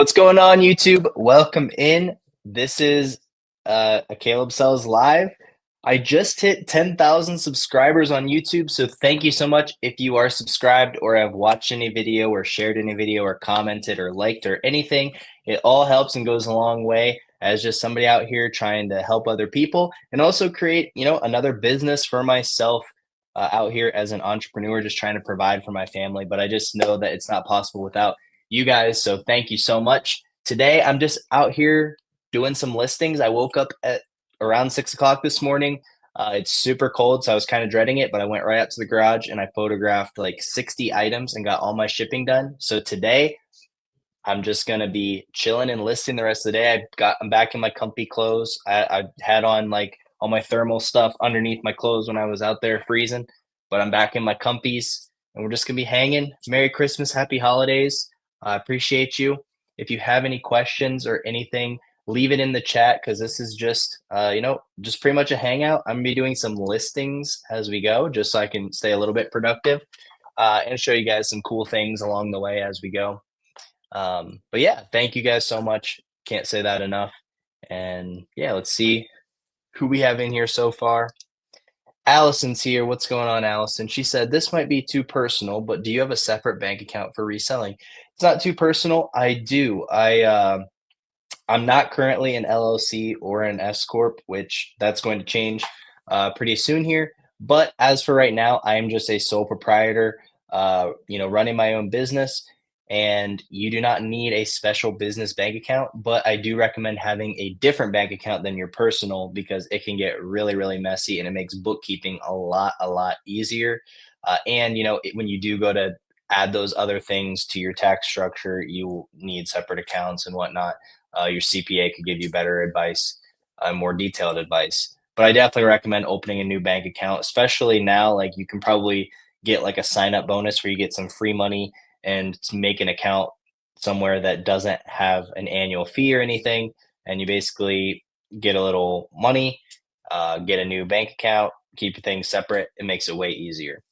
What's going on, YouTube? Welcome in. This is a Caleb Sells Live. I just hit 10,000 subscribers on YouTube, so thank you so much if you are subscribed or have watched any video or shared any video or commented or liked or anything. It all helps and goes a long way as just somebody out here trying to help other people and also create, another business for myself out here as an entrepreneur, just trying to provide for my family. But I just know that it's not possible without you guys. So thank you so much. Today, I'm just out here doing some listings. I woke up at around 6 o'clock this morning. It's super cold, so I was kind of dreading it, but I went right out to the garage and I photographed like 60 items and got all my shipping done. So today, I'm just gonna be chilling and listing the rest of the day. I'm back in my comfy clothes. I had on like all my thermal stuff underneath my clothes when I was out there freezing, but I'm back in my comfies and we're just gonna be hanging. Merry Christmas, happy holidays. I appreciate you. If you have any questions or anything, leave it in the chat because this is just just pretty much a hangout. I'm gonna be doing some listings as we go, just so I can stay a little bit productive and show you guys some cool things along the way as we go. But yeah, thank you guys so much. Can't say that enough. And yeah, let's see who we have in here so far. Allison's here. What's going on, Allison? She said, this might be too personal, but do you have a separate bank account for reselling? It's not too personal. I do. I'm not currently an LLC or an S Corp, which that's going to change pretty soon here. But as for right now, I am just a sole proprietor, running my own business. And you do not need a special business bank account, but I do recommend having a different bank account than your personal because it can get really, really messy and it makes bookkeeping a lot easier. And when you do go to add those other things to your tax structure, you need separate accounts and whatnot. Your CPA could give you better advice, more detailed advice. But I definitely recommend opening a new bank account, especially now. Like you can probably get like a sign up bonus where you get some free money and to make an account somewhere that doesn't have an annual fee or anything. And you basically get a little money, get a new bank account, keep things separate. It makes it way easier.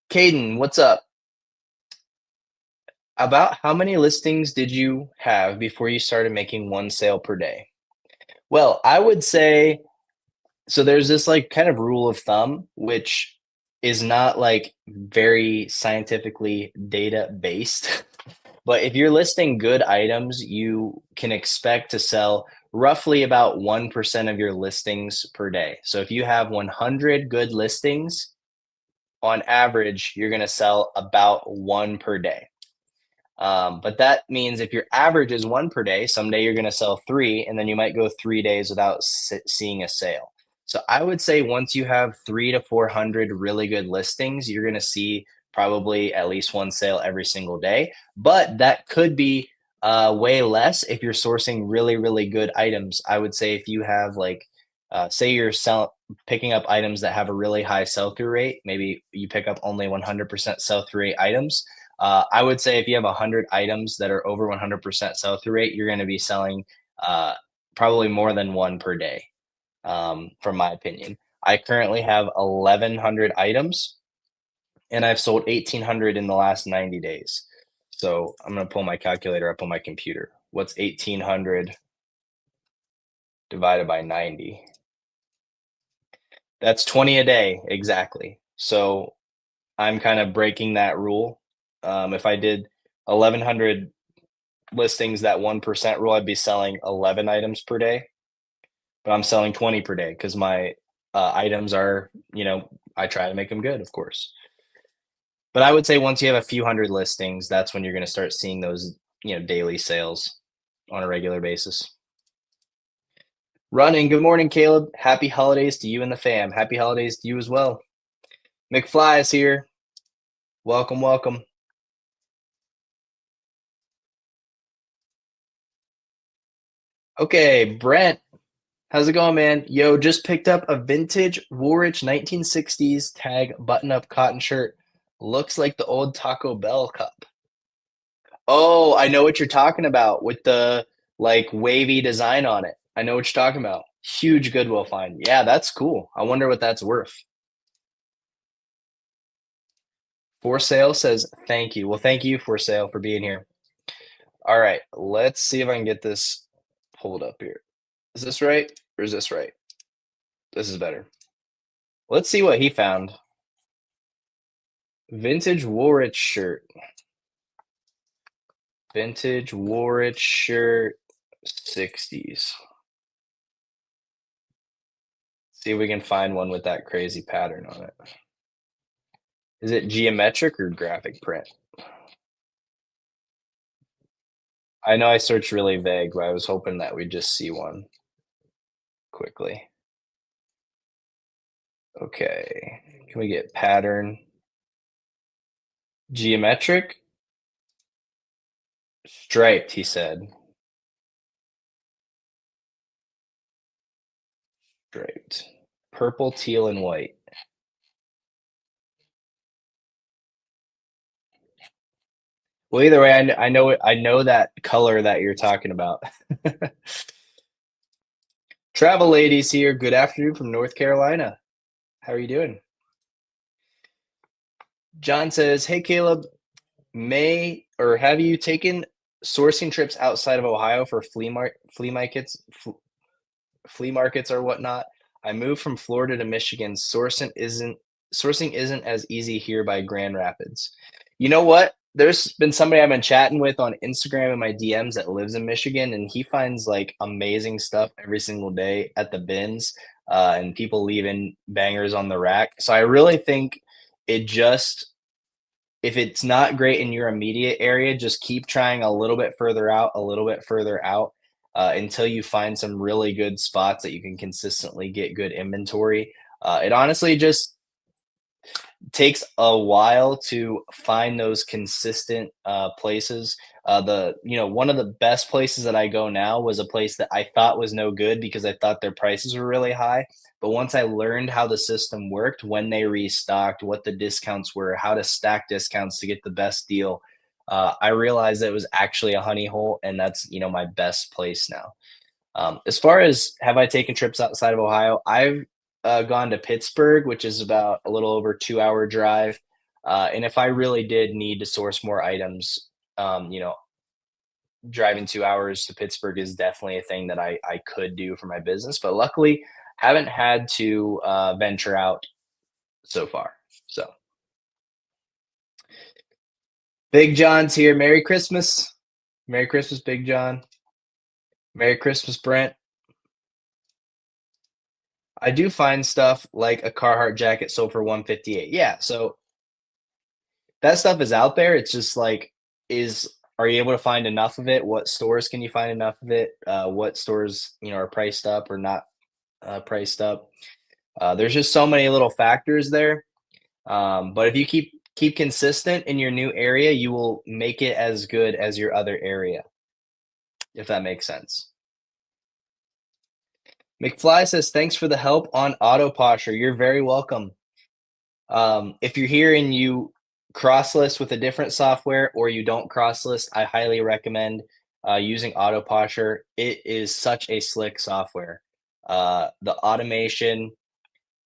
Caden, what's up? About how many listings did you have before you started making one sale per day? Well, I would say so there's this like kind of rule of thumb, which is not like very scientifically data based. But if you're listing good items, you can expect to sell roughly about 1% of your listings per day. So if you have 100 good listings, on average, you're going to sell about one per day. But that means if your average is one per day, someday you're going to sell three, and then you might go 3 days without seeing a sale. So I would say once you have 300 to 400 really good listings, you're going to see probably at least one sale every single day. But that could be way less if you're sourcing really, really good items. I would say if you have like, say you're picking up items that have a really high sell through rate, maybe you pick up only 100% sell through rate items. I would say if you have 100 items that are over 100% sell through rate, you're going to be selling probably more than one per day, from my opinion. I currently have 1,100 items and I've sold 1,800 in the last 90 days. So I'm going to pull my calculator up on my computer. What's 1,800 divided by 90? That's 20 a day, exactly. So I'm kind of breaking that rule. If I did 1,100 listings, that 1% rule, I'd be selling 11 items per day, but I'm selling 20 per day because my items are, I try to make them good, of course. But I would say once you have a few hundred listings, that's when you're going to start seeing those, daily sales on a regular basis. Running. Good morning, Caleb. Happy holidays to you and the fam. Happy holidays to you as well. McFly is here. Welcome, welcome. Okay, Brent, how's it going, man? Yo, just picked up a vintage Woolrich 1960s tag button-up cotton shirt. Looks like the old Taco Bell cup. Oh, I know what you're talking about with the like wavy design on it. I know what you're talking about. Huge Goodwill find. Yeah, that's cool. I wonder what that's worth. For sale says thank you. Well, thank you for sale for being here. All right, let's see if I can get this pulled up here. Is this right or is this right? This is better. Let's see what he found. Vintage Woolrich shirt. Vintage Woolrich shirt 60s. See if we can find one with that crazy pattern on it. Is it geometric or graphic print? I know I searched really vague, but I was hoping that we'd just see one quickly. Okay, can we get pattern? Geometric? Striped, he said. Striped. Purple, teal, and white. Well, either way, I know that color that you're talking about. Travel ladies here. Good afternoon from North Carolina. How are you doing? John says, "Hey Caleb, may or have you taken sourcing trips outside of Ohio for flea markets or whatnot? I moved from Florida to Michigan. Sourcing isn't as easy here by Grand Rapids. You know what? There's been somebody I've been chatting with on Instagram in my DMs that lives in Michigan, and he finds like amazing stuff every single day at the bins, and people leaving bangers on the rack. So I really think it just if it's not great in your immediate area, just keep trying a little bit further out, a little bit further out, until you find some really good spots that you can consistently get good inventory. It honestly just takes a while to find those consistent places. One of the best places that I go now was a place that I thought was no good because I thought their prices were really high. But once I learned how the system worked, when they restocked, what the discounts were, how to stack discounts to get the best deal, I realized that it was actually a honey hole, and that's my best place now. As far as have I taken trips outside of Ohio, I've gone to Pittsburgh, which is about a little over 2 hour drive. And if I really did need to source more items, driving 2 hours to Pittsburgh is definitely a thing that I could do for my business. But luckily, haven't had to venture out so far. So Big John's here. Merry Christmas. Merry Christmas, Big John. Merry Christmas, Brent. I do find stuff like a Carhartt jacket sold for 158. Yeah, so that stuff is out there. It's just like, is are you able to find enough of it? What stores can you find enough of it? What stores, are priced up or not priced up? There's just so many little factors there. But if you keep consistent in your new area, you will make it as good as your other area, if that makes sense. McFly says, "Thanks for the help on auto posture. You're very welcome." If you're here and you cross list with a different software or you don't cross list, I highly recommend using Auto Posture. It is such a slick software. The automation,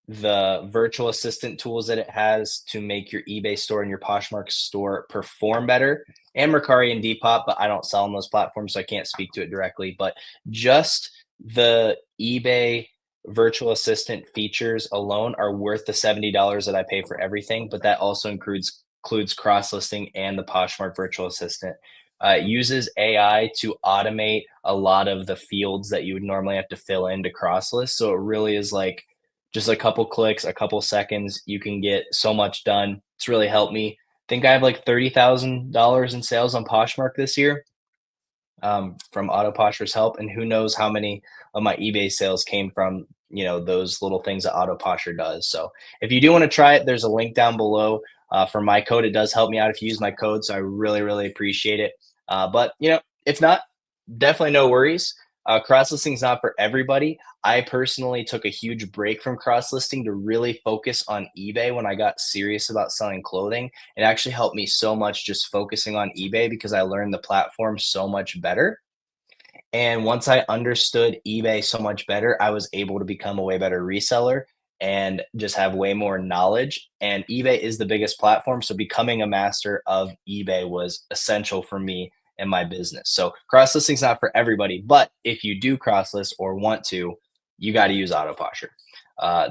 the virtual assistant tools that it has to make your eBay store and your Poshmark store perform better, and Mercari and Depop, but I don't sell on those platforms, so I can't speak to it directly. But just the eBay virtual assistant features alone are worth the $70 that I pay for everything, but that also includes cross listing and the Poshmark virtual assistant. It uses AI to automate a lot of the fields that you would normally have to fill in to cross list. So it really is like just a couple clicks, a couple seconds, you can get so much done. It's really helped me. I think I have like $30,000 in sales on Poshmark this year, from Auto Posture's help, and who knows how many of my eBay sales came from those little things that Auto Posture does. So if you do want to try it, there's a link down below for my code. It does help me out if you use my code, so I really appreciate it. But if not, definitely no worries. Cross listing is not for everybody. I personally took a huge break from cross listing to really focus on eBay when I got serious about selling clothing. It actually helped me so much just focusing on eBay because I learned the platform so much better. And once I understood eBay so much better, I was able to become a way better reseller. and just have way more knowledge. And eBay is the biggest platform. So becoming a master of eBay was essential for me and my business. So cross listing is not for everybody, but if you do cross list or want to, you got to use Autoposher.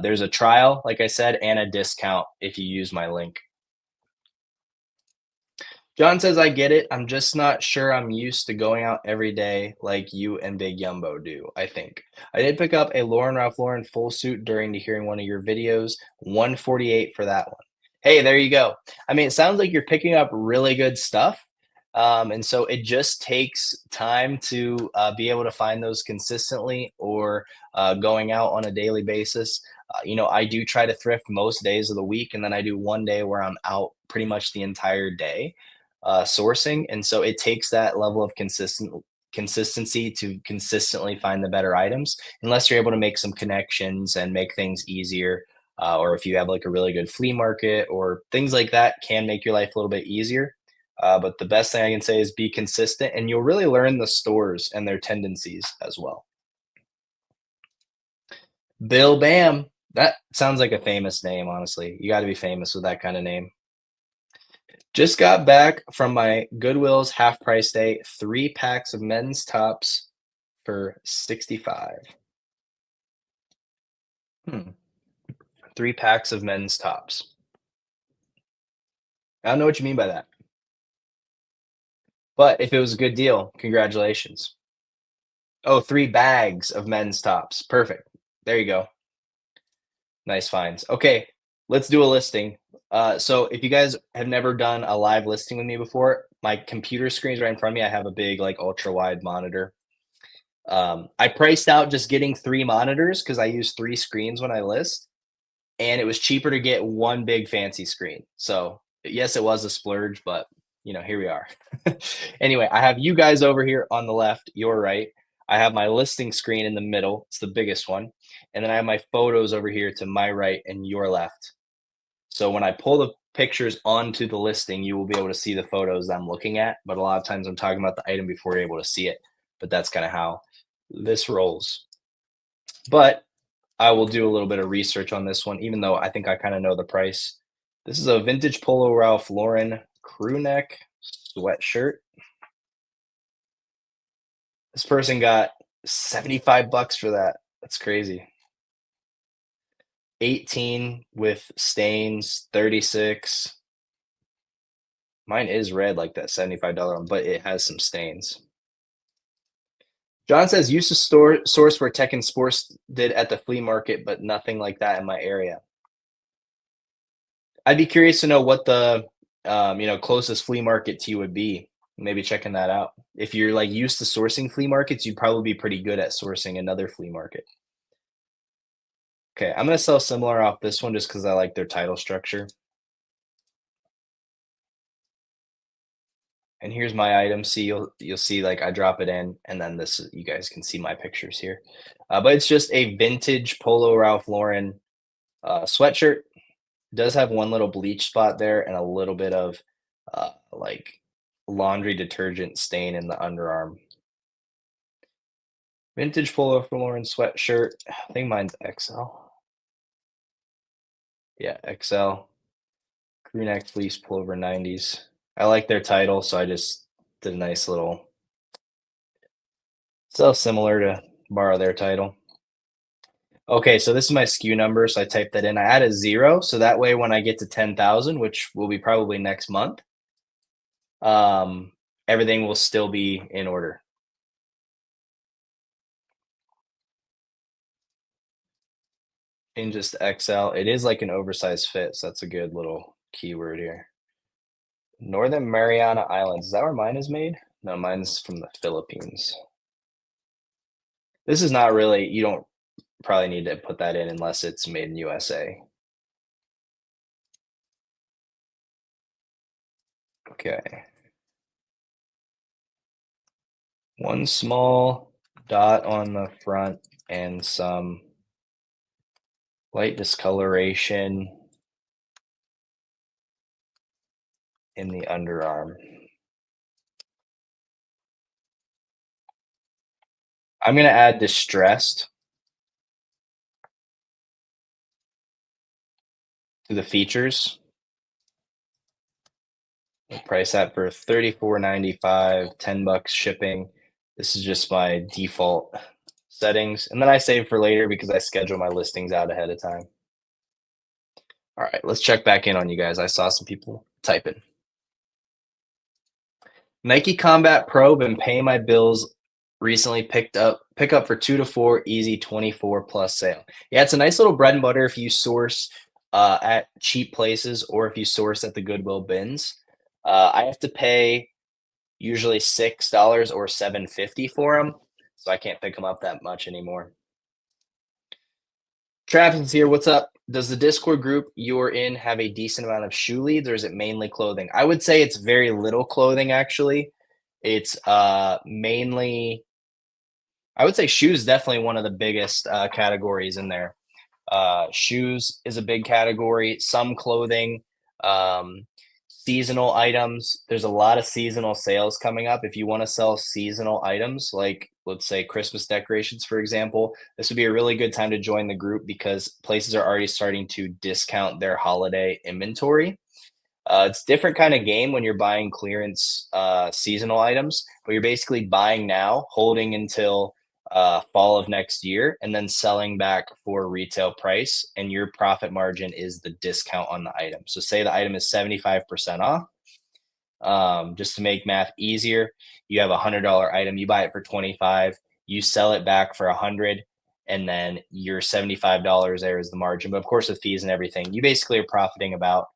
There's a trial, like I said, and a discount if you use my link. John says, I get it. I'm just not sure I'm used to going out every day like you and Big Yumbo do, I think. I did pick up a Lauren Ralph Lauren full suit during hearing one of your videos, 148 for that one. Hey, there you go. I mean, it sounds like you're picking up really good stuff. And so it just takes time to be able to find those consistently or going out on a daily basis. I do try to thrift most days of the week, and then I do one day where I'm out pretty much the entire day sourcing, and so it takes that level of consistency to consistently find the better items. Unless you're able to make some connections and make things easier, or if you have like a really good flea market or things like that, can make your life a little bit easier. But the best thing I can say is be consistent, and you'll really learn the stores and their tendencies as well. Bill Bam. That sounds like a famous name, honestly. You got to be famous with that kind of name. Just got back from my Goodwill's half price day, 3 packs of men's tops for 65. Hmm. 3 packs of men's tops. I don't know what you mean by that. But if it was a good deal, congratulations. Oh, 3 bags of men's tops. Perfect. There you go. Nice finds. Okay, let's do a listing. So if you guys have never done a live listing with me before, my computer screen's right in front of me. I have a big, like, ultra wide monitor. I priced out just getting 3 monitors because I use 3 screens when I list, and it was cheaper to get one big fancy screen. So yes, it was a splurge, but here we are. Anyway, I have you guys over here on the left, your right. I have my listing screen in the middle. It's the biggest one. And then I have my photos over here to my right and your left. So when I pull the pictures onto the listing, you will be able to see the photos I'm looking at. But a lot of times I'm talking about the item before you're able to see it. But that's kind of how this rolls. But I will do a little bit of research on this one, even though I think I kind of know the price. This is a vintage Polo Ralph Lauren crew neck sweatshirt. This person got 75 bucks for that. That's crazy. 18 with stains, 36. Mine is red like that $75 one, but it has some stains. John says used to source where Tech and Sports did at the flea market, but nothing like that in my area. I'd be curious to know what the closest flea market to you would be. Maybe checking that out. If you're like used to sourcing flea markets, you'd probably be pretty good at sourcing another flea market. Okay, I'm gonna sell similar off this one just because I like their title structure. And here's my item. See, you'll see like I drop it in, and then this you guys can see my pictures here. But it's just a vintage Polo Ralph Lauren sweatshirt. It does have one little bleach spot there and a little bit of like laundry detergent stain in the underarm. Vintage Polo Ralph Lauren sweatshirt. I think mine's XL. Yeah, XL. Crew neck fleece pullover 90s. I like their title, so I just did a nice little so similar to borrow their title. Okay, so this is my SKU number, so I typed that in. I add a 0, so that way when I get to 10,000, which will be probably next month, everything will still be in order. Changes to XL. It is like an oversized fit, so that's a good little keyword here. Northern Mariana Islands. Is that where mine is made? No, mine's from the Philippines. This is not really, you don't probably need to put that in unless it's made in USA. Okay. One small dot on the front and some light discoloration in the underarm. I'm gonna add distressed. to the features. Price that for $34.95, $10 shipping. This is just my default settings. And then I save for later because I schedule my listings out ahead of time. All right, let's check back in on you guys. I saw some people typing. Nike Combat Pro, been paying my bills recently, pick up for 2 to 4 easy 24 plus sale. Yeah, it's a nice little bread and butter if you source at cheap places or if you source at the Goodwill bins. I have to pay usually $6 or $7.50 for them, so I can't pick them up that much anymore. Travis here. What's up? Does the Discord group you're in have a decent amount of shoe leads, or is it mainly clothing? I would say it's very little clothing, actually. It's mainly, I would say shoes definitely one of the biggest categories in there. Shoes is a big category, some clothing, um, seasonal items. There's a lot of seasonal sales coming up. If you want to sell seasonal items, like let's say Christmas decorations, for example, this would be a really good time to join the group because places are already starting to discount their holiday inventory. It's different kind of game when you're buying clearance seasonal items, but you're basically buying now, holding until fall of next year, and then selling back for retail price. And your profit margin is the discount on the item. So say the item is 75% off. Just to make math easier, you have $100 item, you buy it for 25, you sell it back for 100, and then your $75 there is the margin. But of course, with fees and everything, you basically are profiting about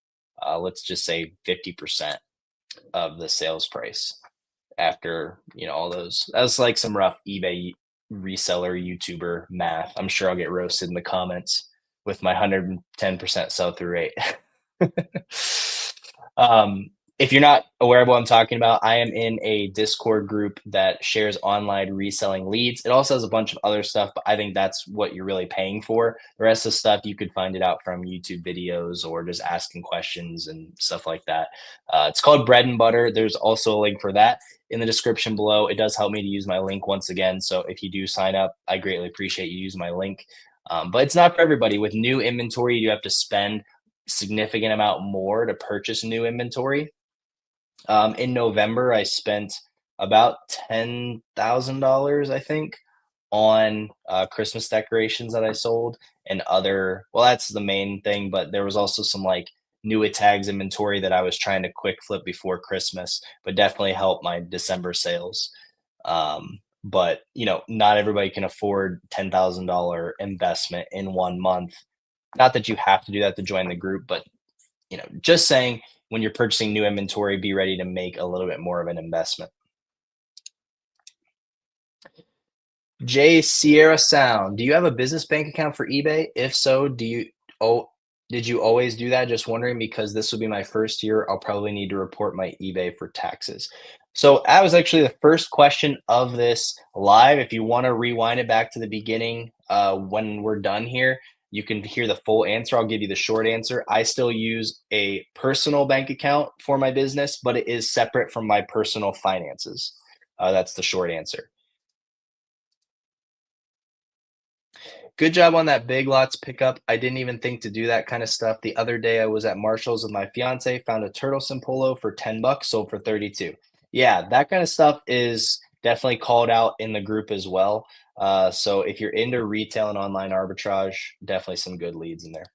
let's just say 50% of the sales price after all those. That's like some rough eBay reseller YouTuber math. I'm sure I'll get roasted in the comments with my 110% sell through rate. um, if you're not aware of what I'm talking about, I am in a Discord group that shares online reselling leads. It also has a bunch of other stuff, but I think that's what you're really paying for. The rest of the stuff, you could find it out from YouTube videos or just asking questions and stuff like that. It's called Bread and Butter. There's also a link for that in the description below. It does help me to use my link once again. So if you do sign up, I greatly appreciate you using my link. But it's not for everybody. With new inventory, you have to spend significant amount more to purchase new inventory. In November, I spent about $10,000, I think, on Christmas decorations that I sold and other. Well, that's the main thing, but there was also some like new tags inventory that I was trying to quick flip before Christmas, but definitely helped my December sales. But not everybody can afford $10,000 investment in 1 month. Not that you have to do that to join the group, but just saying when you're purchasing new inventory, be ready to make a little bit more of an investment. J Sierra Sound, do you have a business bank account for eBay? If so, did you always do that? Just wondering because this will be my first year. I'll probably need to report my eBay for taxes. So that was actually the first question of this live. If you want to rewind it back to the beginning, when we're done here, you can hear the full answer. I'll give you the short answer. I still use a personal bank account for my business, but it is separate from my personal finances. That's the short answer. Good job on that Big Lots pickup. I didn't even think to do that kind of stuff. The other day I was at Marshall's with my fiance, found a Turtleson polo for $10, sold for 32. Yeah, that kind of stuff is definitely called out in the group as well. So if you're into retail and online arbitrage, definitely some good leads in there.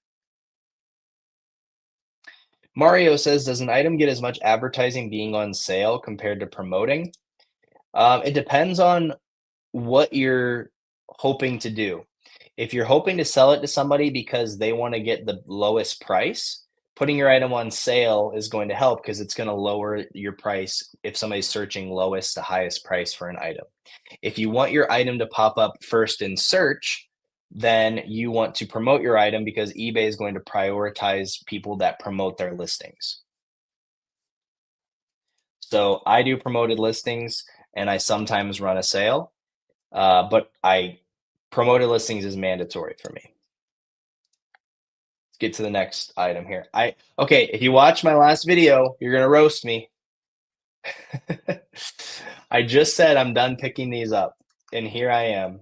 Mario says, does an item get as much advertising being on sale compared to promoting? It depends on what you're hoping to do. If you're hoping to sell it to somebody because they want to get the lowest price, putting your item on sale is going to help because it's going to lower your price if somebody's searching lowest to highest price for an item. If you want your item to pop up first in search, then you want to promote your item because eBay is going to prioritize people that promote their listings. So I do promoted listings and I sometimes run a sale, but promoted listings is mandatory for me. Let's get to the next item here. Okay, if you watch my last video, you're gonna roast me. I just said I'm done picking these up, and here I am.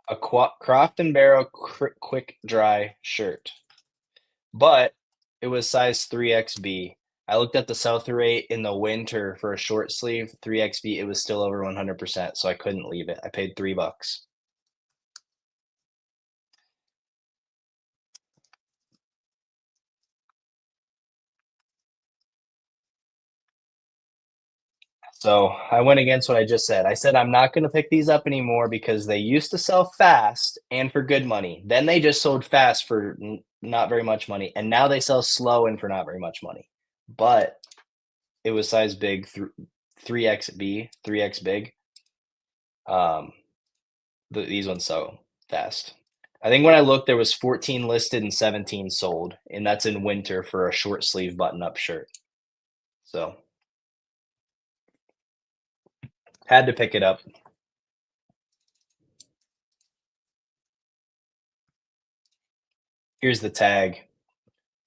A Croft and Barrel quick dry shirt, but it was size 3XB. I looked at the sell-through rate in the winter for a short sleeve 3XB. It was still over 100%, so I couldn't leave it. I paid $3. So I went against what I just said. I said I'm not going to pick these up anymore because they used to sell fast and for good money. Then they just sold fast for not very much money, and now they sell slow and for not very much money. But it was size big, 3XB, 3X big. Um, these ones sell fast. I think when I looked, there was 14 listed and 17 sold, and that's in winter for a short sleeve button-up shirt. So had to pick it up. Here's the tag.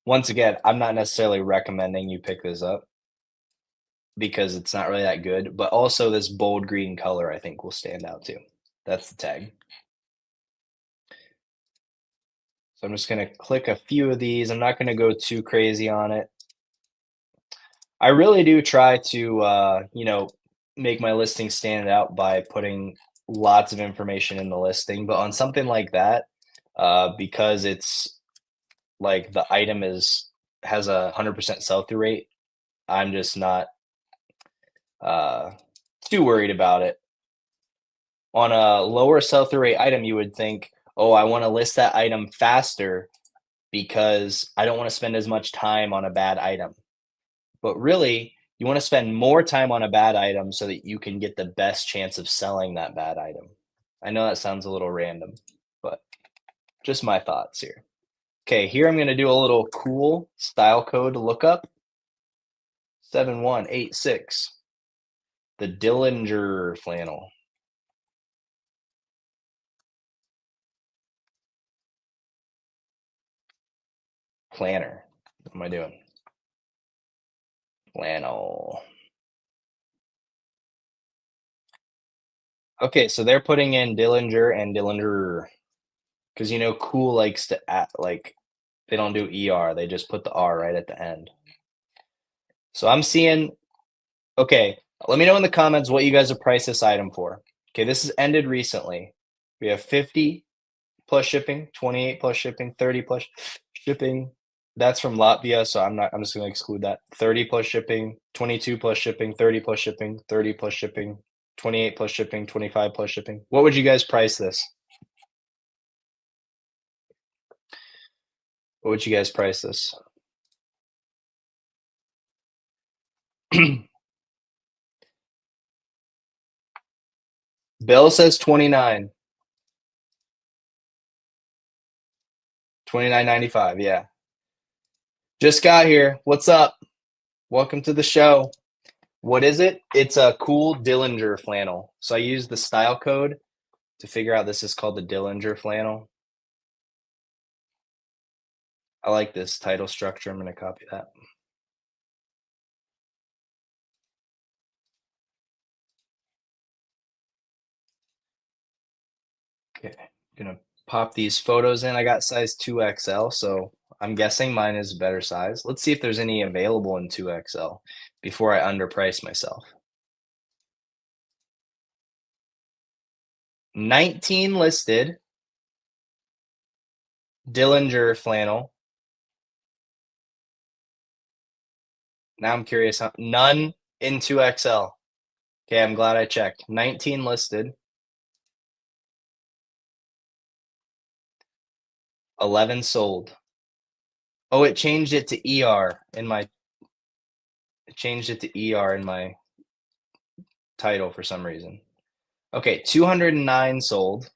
Once again, I'm not necessarily recommending you pick this up because it's not really that good, but also this bold green color I think will stand out too. That's the tag. So I'm just gonna click a few of these. I'm not gonna go too crazy on it. I really do try to, make my listing stand out by putting lots of information in the listing, but on something like that, because it's like the item has a 100% sell-through rate, I'm just not uh, too worried about it. On a lower sell-through rate item, you would think, oh, I want to list that item faster because I don't want to spend as much time on a bad item. But really, you want to spend more time on a bad item so that you can get the best chance of selling that bad item. I know that sounds a little random, but just my thoughts here. Okay, here I'm going to do a little cool style code lookup. 7186. The Dillinger flannel. Planner. What am I doing? Flannel. Okay, so they're putting in Dillinger and Dillinger because cool likes to like they don't do ER, they just put the R right at the end. So I'm seeing, okay, let me know in the comments what you guys have priced this item for. Okay, this has ended recently. We have 50 plus shipping, 28 plus shipping, 30 plus shipping. That's from Latvia, so I'm just gonna exclude that. 30 plus shipping, 22 plus shipping, 30 plus shipping, 30 plus shipping, 28 plus shipping, 25 plus shipping. What would you guys price this? What would you guys price this? Bill says 29. 29.95. Yeah. Just got here. What's up? Welcome to the show. What is it? It's a cool Dillinger flannel. So I used the style code to figure out this is called the Dillinger flannel. I like this title structure. I'm going to copy that. Okay. Gonna pop these photos in. I got size 2XL, so I'm guessing mine is a better size. Let's see if there's any available in 2XL before I underprice myself. 19 listed. Dillinger flannel. Now I'm curious, none in 2XL. Okay, I'm glad I checked. 19 listed. 11 sold. Oh, it changed it to ER in my title for some reason. Okay, 209 sold.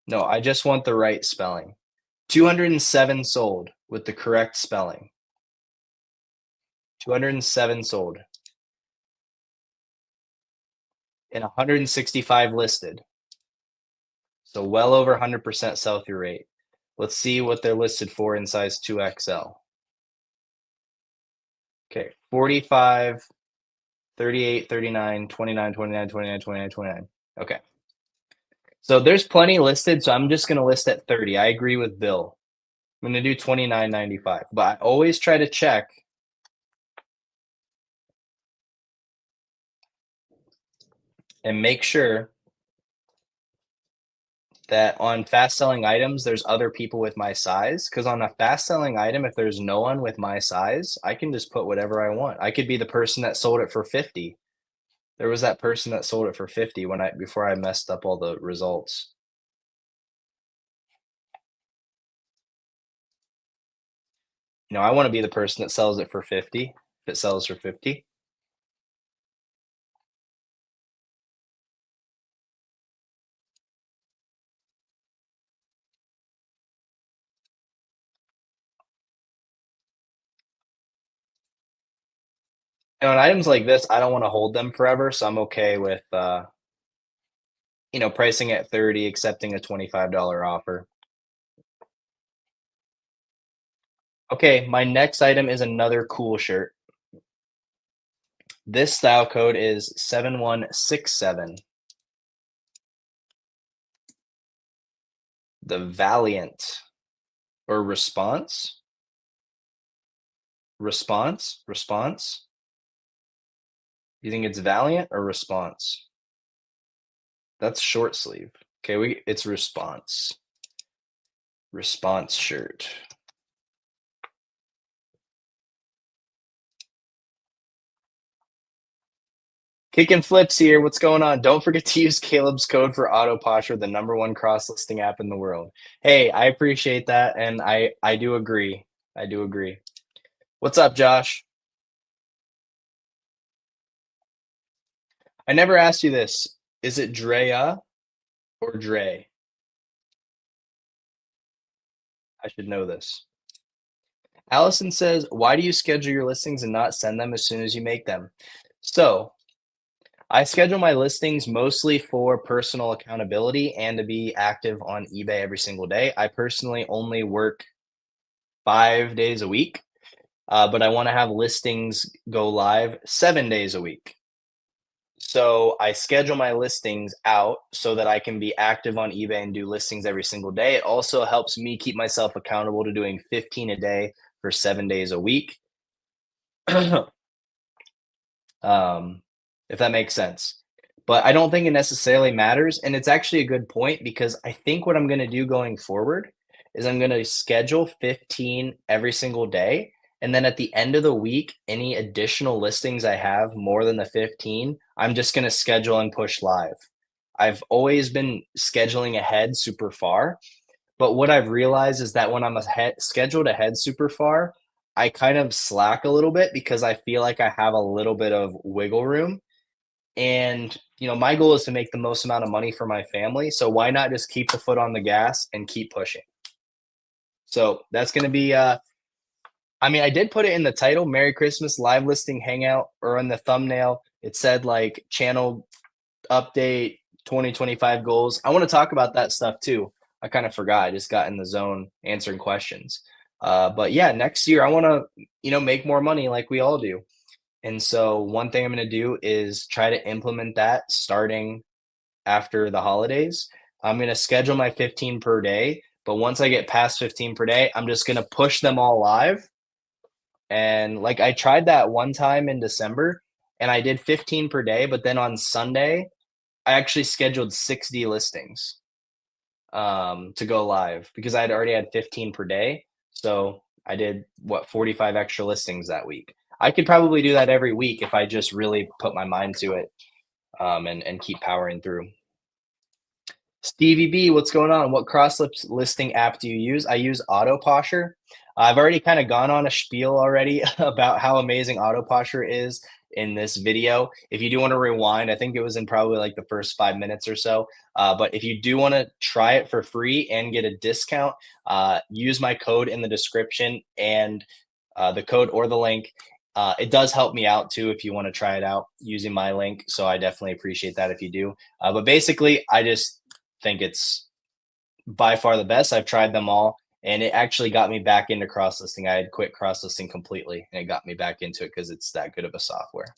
No, I just want the right spelling. 207 sold with the correct spelling. 207 sold. And 165 listed. So well over 100% sell-through rate. Let's see what they're listed for in size 2XL. Okay, 45, 38, 39, 29, 29, 29, 29, 29. Okay. So there's plenty listed, so I'm just gonna list at 30. I agree with Bill. I'm gonna do 29.95, but I always try to check and make sure that on fast selling items, there's other people with my size. Because on a fast selling item, if there's no one with my size, I can just put whatever I want. I could be the person that sold it for 50. There was that person that sold it for 50 when I before I messed up all the results. I want to be the person that sells it for 50 if it sells for 50. On items like this, I don't want to hold them forever, so I'm okay with pricing at 30, accepting a $25 offer. Okay, my next item is another cool shirt. This style code is 7167. The Valiant or Response? Response? Response? You think it's Valiant or Response? That's short sleeve. Okay, it's Response. Response shirt. Kicking flips here. What's going on? Don't forget to use Caleb's code for Autoposher, the #1 cross listing app in the world. Hey, I appreciate that, and I do agree. I do agree. What's up, Josh? I never asked you this. Is it Drea or Dre? I should know this. Allison says, "Why do you schedule your listings and not send them as soon as you make them?" So I schedule my listings mostly for personal accountability and to be active on eBay every single day. I personally only work 5 days a week, but I want to have listings go live 7 days a week. So I schedule my listings out so that I can be active on eBay and do listings every single day. It also helps me keep myself accountable to doing 15 a day for 7 days a week. um, if that makes sense. But I don't think it necessarily matters. And it's actually a good point because I think what I'm going to do going forward is I'm going to schedule 15 every single day. And then at the end of the week, any additional listings I have more than the 15, I'm just going to schedule and push live. I've always been scheduling ahead super far. But what I've realized is that when I'm scheduled ahead super far, I kind of slack a little bit because I feel like I have a little bit of wiggle room. And, my goal is to make the most amount of money for my family. So why not just keep the foot on the gas and keep pushing? So that's going to be, I did put it in the title, Merry Christmas live listing hangout, or in the thumbnail. It said like channel update 2025 goals. I want to talk about that stuff too. I kind of forgot. I just got in the zone answering questions. But yeah, next year I want to, make more money like we all do. And so one thing I'm going to do is try to implement that starting after the holidays. I'm going to schedule my 15 per day, but once I get past 15 per day, I'm just going to push them all live. And like I tried that one time in December and I did 15 per day, but then on Sunday, I actually scheduled 60 listings to go live because I had already had 15 per day. So I did 45 extra listings that week. I could probably do that every week if I just really put my mind to it, and keep powering through. Stevie B, what's going on? What cross listing app do you use? I use Autoposher. I've already kind of gone on a spiel already about how amazing Autoposher is in this video. If you do want to rewind, I think it was in probably like the first 5 minutes or so. But if you do want to try it for free and get a discount, use my code in the description and the code or the link. It does help me out too if you want to try it out using my link. So I definitely appreciate that if you do. But basically, I just think it's by far the best. I've tried them all, and it actually got me back into cross listing. I had quit cross listing completely, and it got me back into it because it's that good of a software.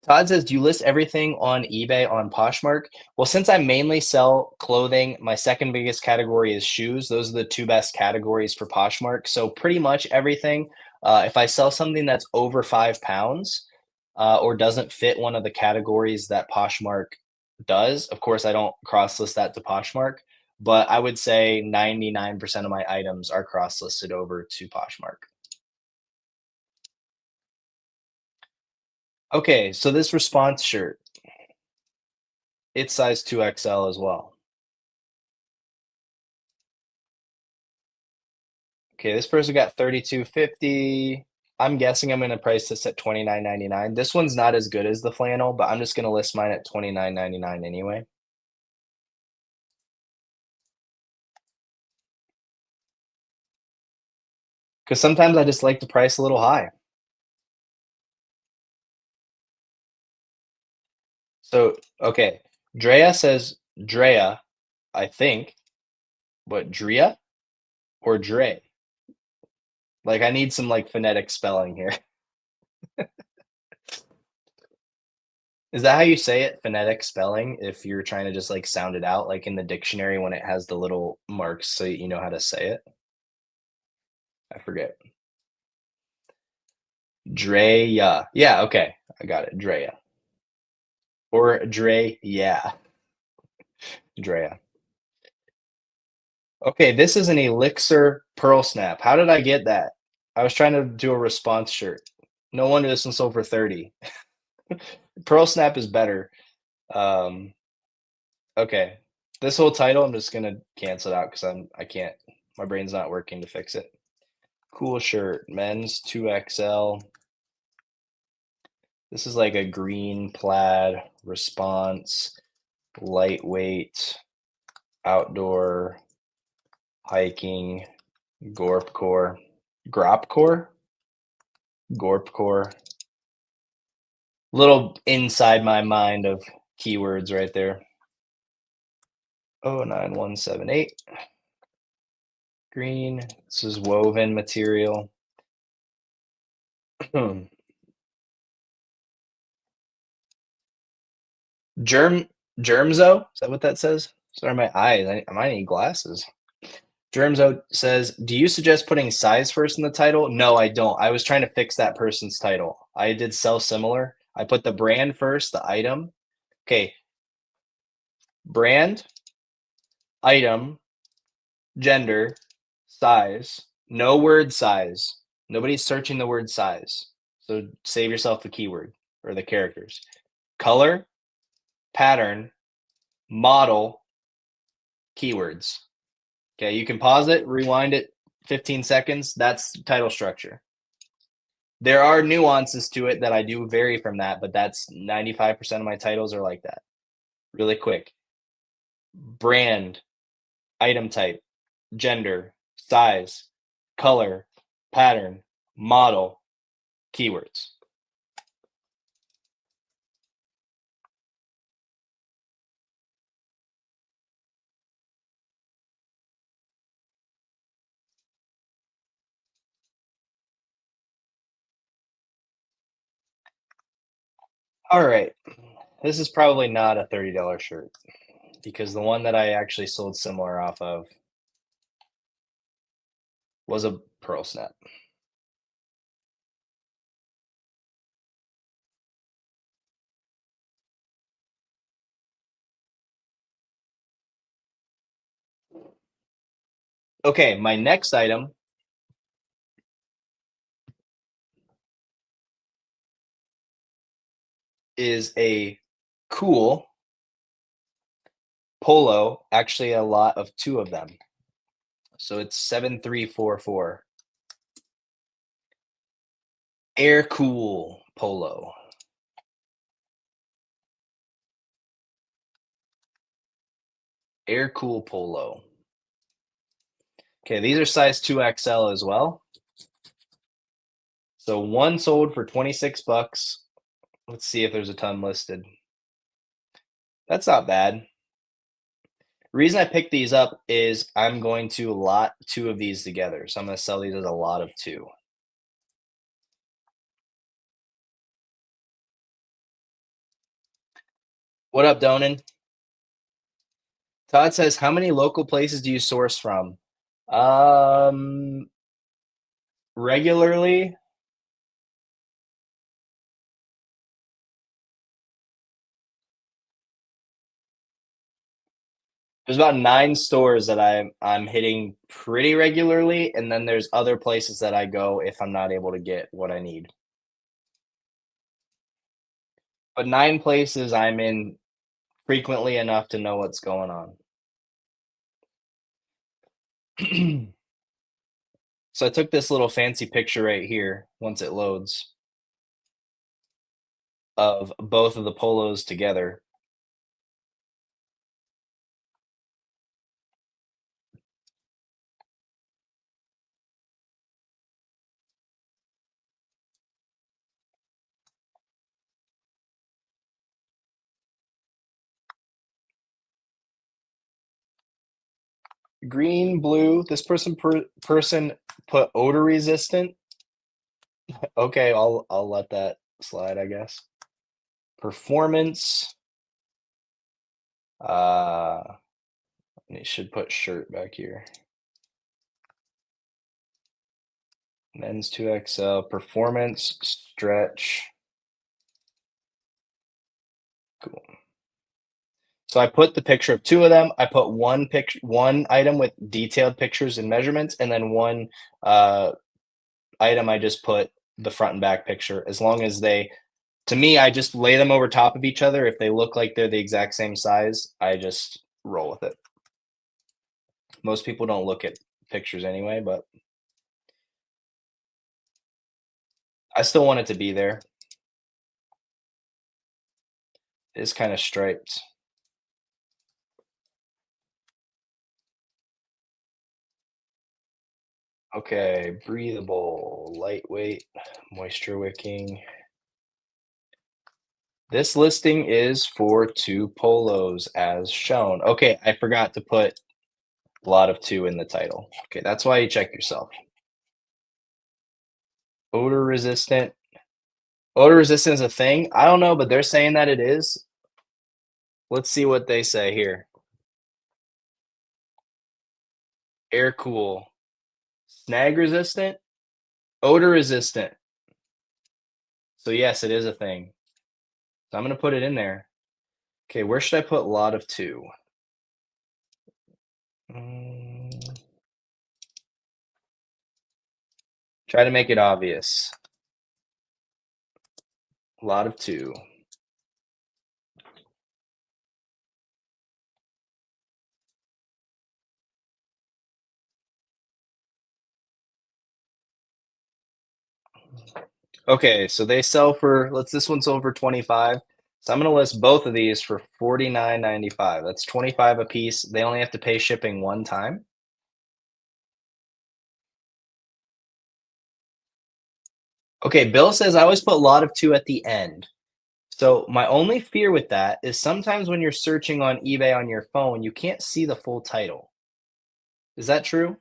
Todd says, "Do you list everything on eBay on Poshmark?" Well, since I mainly sell clothing, my second biggest category is shoes. Those are the two best categories for Poshmark. So pretty much everything. If I sell something that's over 5 pounds or doesn't fit one of the categories that Poshmark does, of course, I don't cross list that to Poshmark. But I would say 99% of my items are cross listed over to Poshmark. Okay, so this response shirt, it's size 2XL as well. Okay, this person got 32.50. I'm guessing I'm gonna price this at 29.99. This one's not as good as the flannel, but I'm just gonna list mine at 29.99 anyway. Because sometimes I just like the price a little high. So, okay, Drea says Drea, I think, but Drea or Dre? Like I need some like phonetic spelling here. Is that how you say it? Phonetic spelling, if you're trying to just like sound it out, like in the dictionary when it has the little marks so you know how to say it? I forget. Drea. Yeah, okay. I got it. Drea. Or Dre, yeah. Drea. Okay, this is an Elixir Pearl Snap. How did I get that? I was trying to do a response shirt. No wonder this one's sold for 30. Pearl Snap is better. Um, okay. This whole title, I'm just gonna cancel it out because I can't, my brain's not working to fix it. Cool shirt, men's 2XL. This is like a green plaid response, lightweight, outdoor, hiking, gorpcore, gropcore, gorpcore. Little inside my mind of keywords right there. 09178. Green. This is woven material. Germ Germzo? Is that what that says? Sorry, my eyes. I might need glasses. Germzo says, "Do you suggest putting size first in the title?" No, I don't. I was trying to fix that person's title. I did sell similar. I put the brand first, the item. Okay, brand, item, gender, size. No word size. Nobody's searching the word size. So save yourself the keyword or the characters. Color, pattern, model, keywords. Okay, you can pause it, rewind it 15 seconds. That's title structure. There are nuances to it that I do vary from that, but that's 95% of my titles are like that. Really quick. Brand, item type, gender, size, color, pattern, model, keywords. All right. This is probably not a $30 shirt because the one that I actually sold similar off of was a pearl snap. Okay, my next item is a cool polo, actually a lot of two of them. So it's 7344. Air Cool Polo. Air Cool Polo. Okay, these are size 2XL as well. So one sold for 26 bucks. Let's see if there's a ton listed. That's not bad. Reason I picked these up is I'm going to lot two of these together. So I'm going to sell these as a lot of two. What up, Donan? Todd says, how many local places do you source from? Um, regularly. There's about 9 stores that I'm hitting pretty regularly, and then there's other places that I go if I'm not able to get what I need. But 9 places I'm in frequently enough to know what's going on. So I took this little fancy picture right here, once it loads, of both of the polos together. Green, blue. This person put odor resistant. Okay, I'll let that slide, I guess. Performance. Uh, it should put shirt back here. Men's 2XL, performance, stretch. Cool. So I put the picture of 2 of them. I put one item with detailed pictures and measurements, and then one item I just put the front and back picture. As long as they, to me, I just lay them over top of each other. If they look like they're the exact same size, I just roll with it. Most people don't look at pictures anyway, but I still want it to be there. It's kind of striped. Okay, breathable, lightweight, moisture wicking. This listing is for 2 polos as shown. Okay, I forgot to put a lot of 2 in the title. Okay, that's why you check yourself. Odor resistant. Odor resistant is a thing? I don't know, but they're saying that it is. Let's see what they say here. Air cool. Snag resistant? Odor resistant. So yes, it is a thing. So I'm gonna put it in there. Okay, where should I put a lot of 2? Mm, try to make it obvious. A lot of 2. Okay, so they sell for, this one's over 25. So I'm gonna list both of these for 49.95. That's 25 a piece. They only have to pay shipping 1 time. Okay, Bill says I always put a lot of 2 at the end. So my only fear with that is sometimes when you're searching on eBay on your phone, you can't see the full title. Is that true?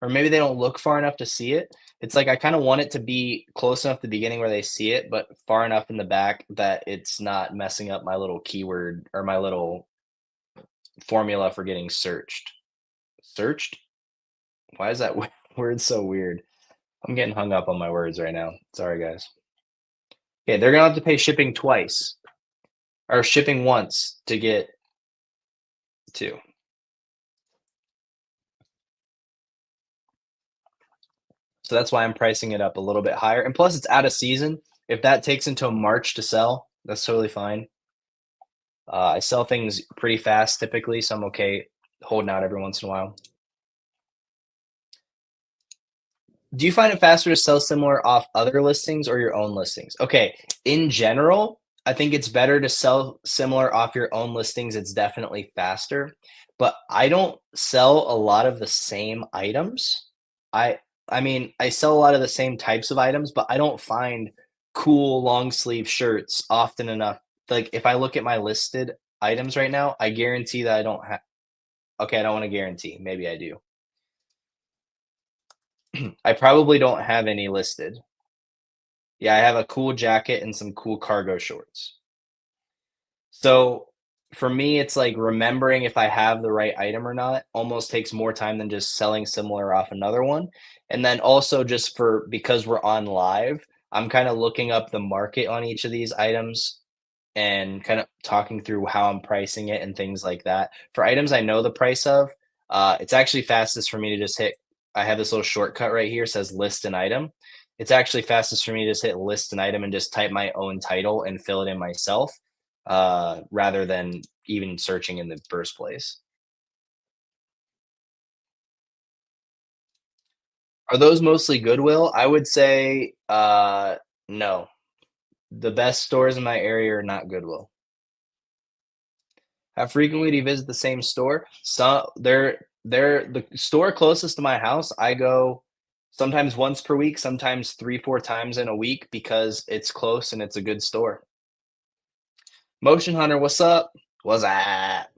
Or maybe they don't look far enough to see it. It's like I kind of want it to be close enough to the beginning where they see it, but far enough in the back that it's not messing up my little keyword or my little formula for getting searched. Searched? Why is that word so weird? I'm getting hung up on my words right now. Sorry, guys. Okay, they're gonna have to pay shipping twice or shipping once to get 2. So that's why I'm pricing it up a little bit higher. And plus, it's out of season. If that takes until March to sell, that's totally fine. I sell things pretty fast typically, so I'm okay holding out every once in a while. Do you find it faster to sell similar off other listings or your own listings? Okay, in general, I think it's better to sell similar off your own listings. It's definitely faster, but I don't sell a lot of the same items. I I mean, I sell a lot of the same types of items, but I don't find cool long sleeve shirts often enough. Like if I look at my listed items right now, I guarantee that I don't have. Okay, I don't want to guarantee. Maybe I do. I probably don't have any listed. Yeah, I have a cool jacket and some cool cargo shorts. So for me, it's like remembering if I have the right item or not almost takes more time than just selling similar off another one. And then also just for because we're on live, I'm kind of looking up the market on each of these items and kind of talking through how I'm pricing it and things like that. For items I know the price of, it's actually fastest for me to just hit. I have this little shortcut right here, says list an item. It's actually fastest for me to just hit list an item and just type my own title and fill it in myself, rather than even searching in the first place. Are those mostly Goodwill? I would say no. The best stores in my area are not Goodwill. How frequently do you visit the same store? So they're the store closest to my house, I go sometimes once per week, sometimes 3, 4 times in a week because it's close and it's a good store. Motion Hunter, what's up? What's that?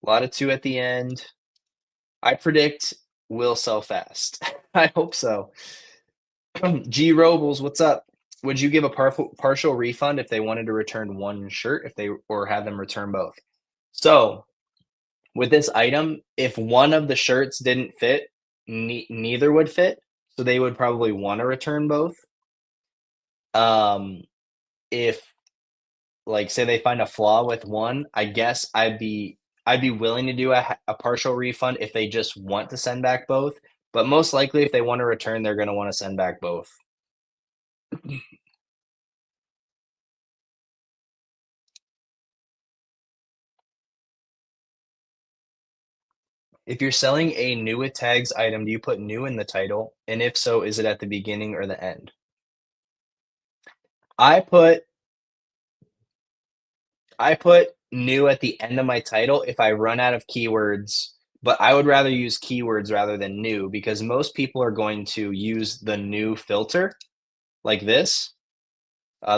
A lot of 2 at the end. I predict will sell fast. I hope so. G Robles, what's up? Would you give a partial refund if they wanted to return one shirt if they or have them return both? So with this item, if one of the shirts didn't fit, neither would fit, so they would probably wanna return both. Um, if, like, say they find a flaw with one, I guess I'd be willing to do a partial refund if they just want to send back both, but most likely, if they wanna return, they're gonna wanna send back both. If you're selling a new with tags item, do you put new in the title? And if so, is it at the beginning or the end? I put I put new at the end of my title if I run out of keywords, but I would rather use keywords rather than new because most people are going to use the new filter like this.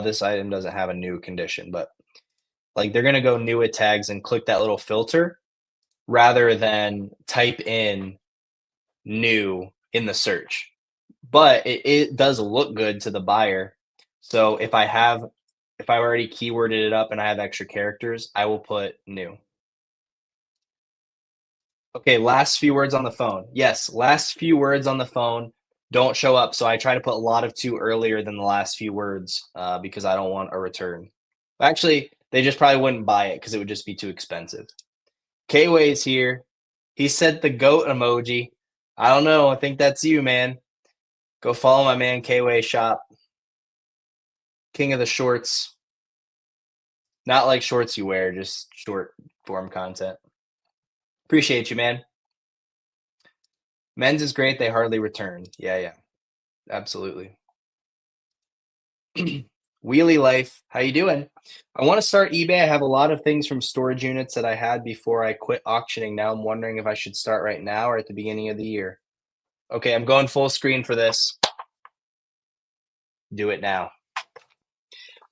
This item doesn't have a new condition, but like they're going to go new with tags and click that little filter rather than type in new in the search. But it does look good to the buyer. So if I already keyworded it up and I have extra characters, I will put new. Okay, last few words on the phone. Yes, last few words on the phone don't show up. So I try to put a lot of two earlier than the last few words because I don't want a return. Actually, they just probably wouldn't buy it because it would just be too expensive. K Way's here. He sent the goat emoji. I don't know. I think that's you, man. Go follow my man K Way shop. King of the shorts. Not like shorts you wear, just short form content. Appreciate you, man. Men's is great. They hardly return. Yeah, yeah, absolutely. Wheelie life, how you doing? I want to start eBay. I have a lot of things from storage units that I had before I quit auctioning. Now I'm wondering if I should start right now or at the beginning of the year. Okay, I'm going full screen for this. Do it now.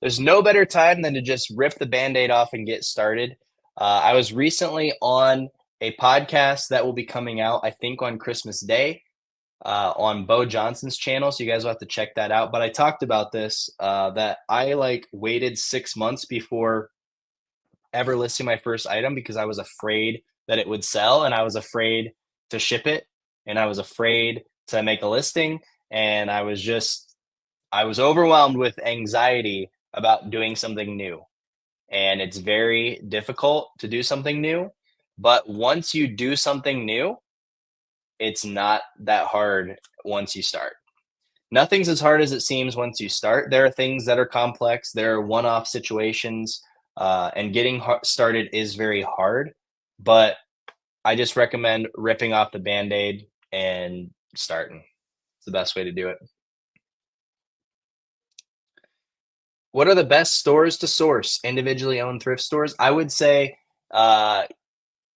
There's no better time than to just rip the band-aid off and get started. I was recently on a podcast that will be coming out, I think, on Christmas Day, on Bo Johnson's channel. So you guys will have to check that out. But I talked about this that I like waited 6 months before ever listing my first item because I was afraid that it would sell and I was afraid to ship it and I was afraid to make a listing and I was overwhelmed with anxiety about doing something new. And it's very difficult to do something new, but once you do something new, it's not that hard once you start. Nothing's as hard as it seems once you start. There are things that are complex, there are one off situations, and getting started is very hard. But I just recommend ripping off the band aid and starting. It's the best way to do it. What are the best stores to source? Individually owned thrift stores? I would say uh,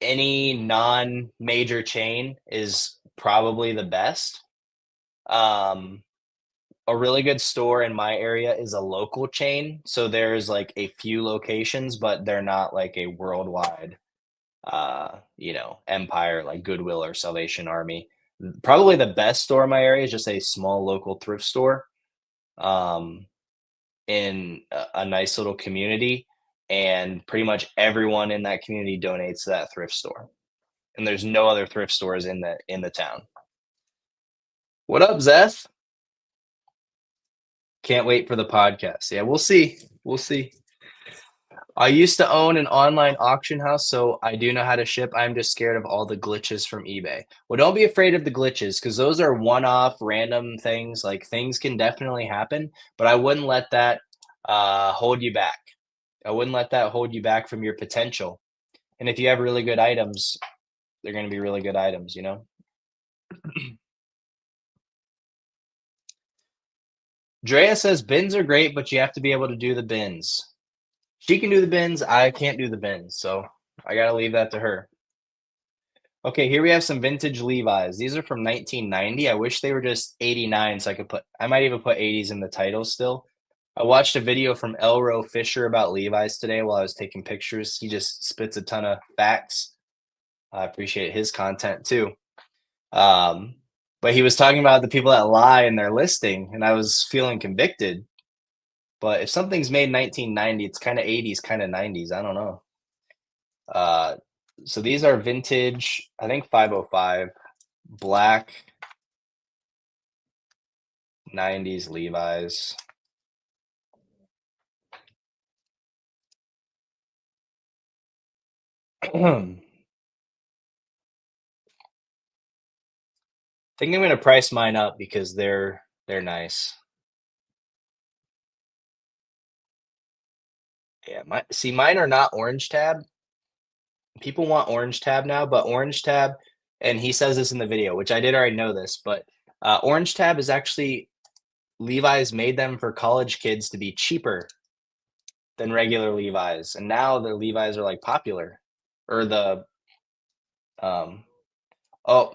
any non major chain is probably the best. Um, a really good store in my area is a local chain. So there's like a few locations, but they're not like a worldwide, empire like Goodwill or Salvation Army. Probably the best store in my area is just a small local thrift store. Um, in a nice little community, and pretty much everyone in that community donates to that thrift store. And there's no other thrift stores in the town. What up, Zeth? Can't wait for the podcast. Yeah, we'll see. We'll see. I used to own an online auction house, so I do know how to ship. I'm just scared of all the glitches from eBay. Well, don't be afraid of the glitches because those are one-off random things. Like things can definitely happen, but I wouldn't let that hold you back. I wouldn't let that hold you back from your potential. And if you have really good items, they're going to be really good items, you know? Drea says bins are great, but you have to be able to do the bins. She can do the bins. I can't do the bins, so I got to leave that to her. Okay, here we have some vintage Levi's. These are from 1990. I wish they were just 89 so I might even put 80s in the title still. I watched a video from Elro Fisher about Levi's today while I was taking pictures. He just spits a ton of facts. I appreciate his content too. But he was talking about the people that lie in their listing, and I was feeling convicted. But if something's made in 1990, it's kind of 80s, kind of 90s. I don't know. So these are vintage, I think 505, black 90s Levi's. I think I'm gonna price mine up because they're nice. Yeah, mine are not orange tab. People want orange tab now, but orange tab, and he says this in the video, which I did already know this, but orange tab is actually Levi's made them for college kids to be cheaper than regular Levi's, and now the Levi's are like popular, or the oh,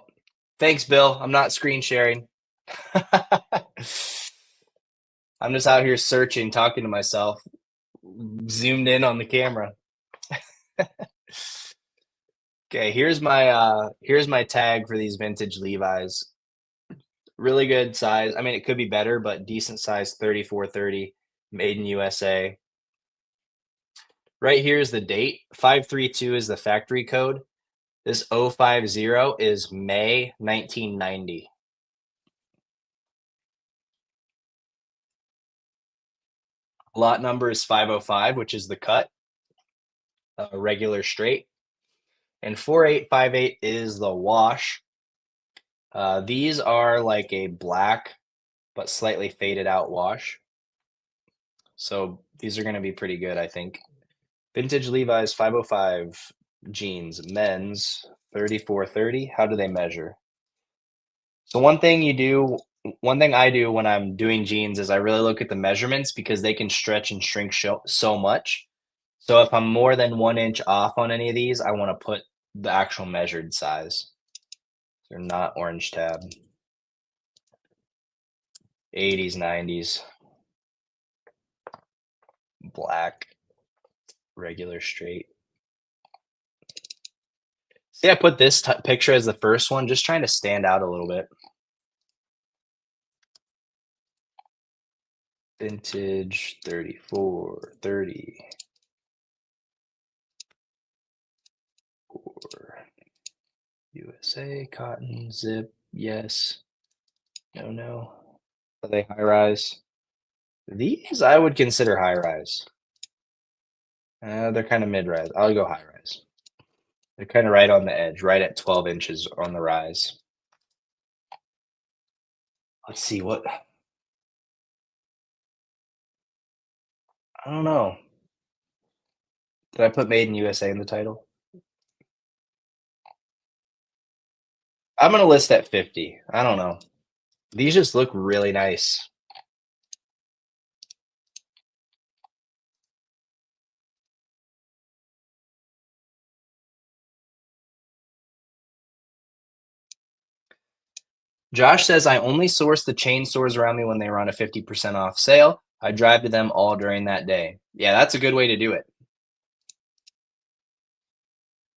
thanks, Bill. I'm not screen sharing. I'm just out here searching, talking to myself, zoomed in on the camera. Okay, here's my tag for these vintage Levi's. Really good size. I mean, it could be better, but decent size 3430, made in USA. Right here is the date. 532 is the factory code. This 050 is May 1990. Lot number is 505, which is the cut, regular straight. And 4858 is the wash. These are like a black but slightly faded out wash. So these are going to be pretty good, I think. Vintage Levi's 505 jeans, men's 3430. How do they measure? So one thing I do when I'm doing jeans is I really look at the measurements because they can stretch and shrink so much. So if I'm more than 1 inch off on any of these, I want to put the actual measured size. They're not orange tab. 80s, 90s. Black, regular straight. See, I put this picture as the first one, just trying to stand out a little bit. Vintage 34, 30. USA, cotton, zip, yes. No, no. Are they high rise? These I would consider high rise. They're kind of mid rise. I'll go high rise. They're kind of right on the edge, right at 12 inches on the rise. Let's see what. I don't know. Did I put made in USA in the title? I'm gonna list at 50. I don't know. These just look really nice. Josh says, I only source the chain stores around me when they run a 50% off sale. I drive to them all during that day. Yeah, that's a good way to do it.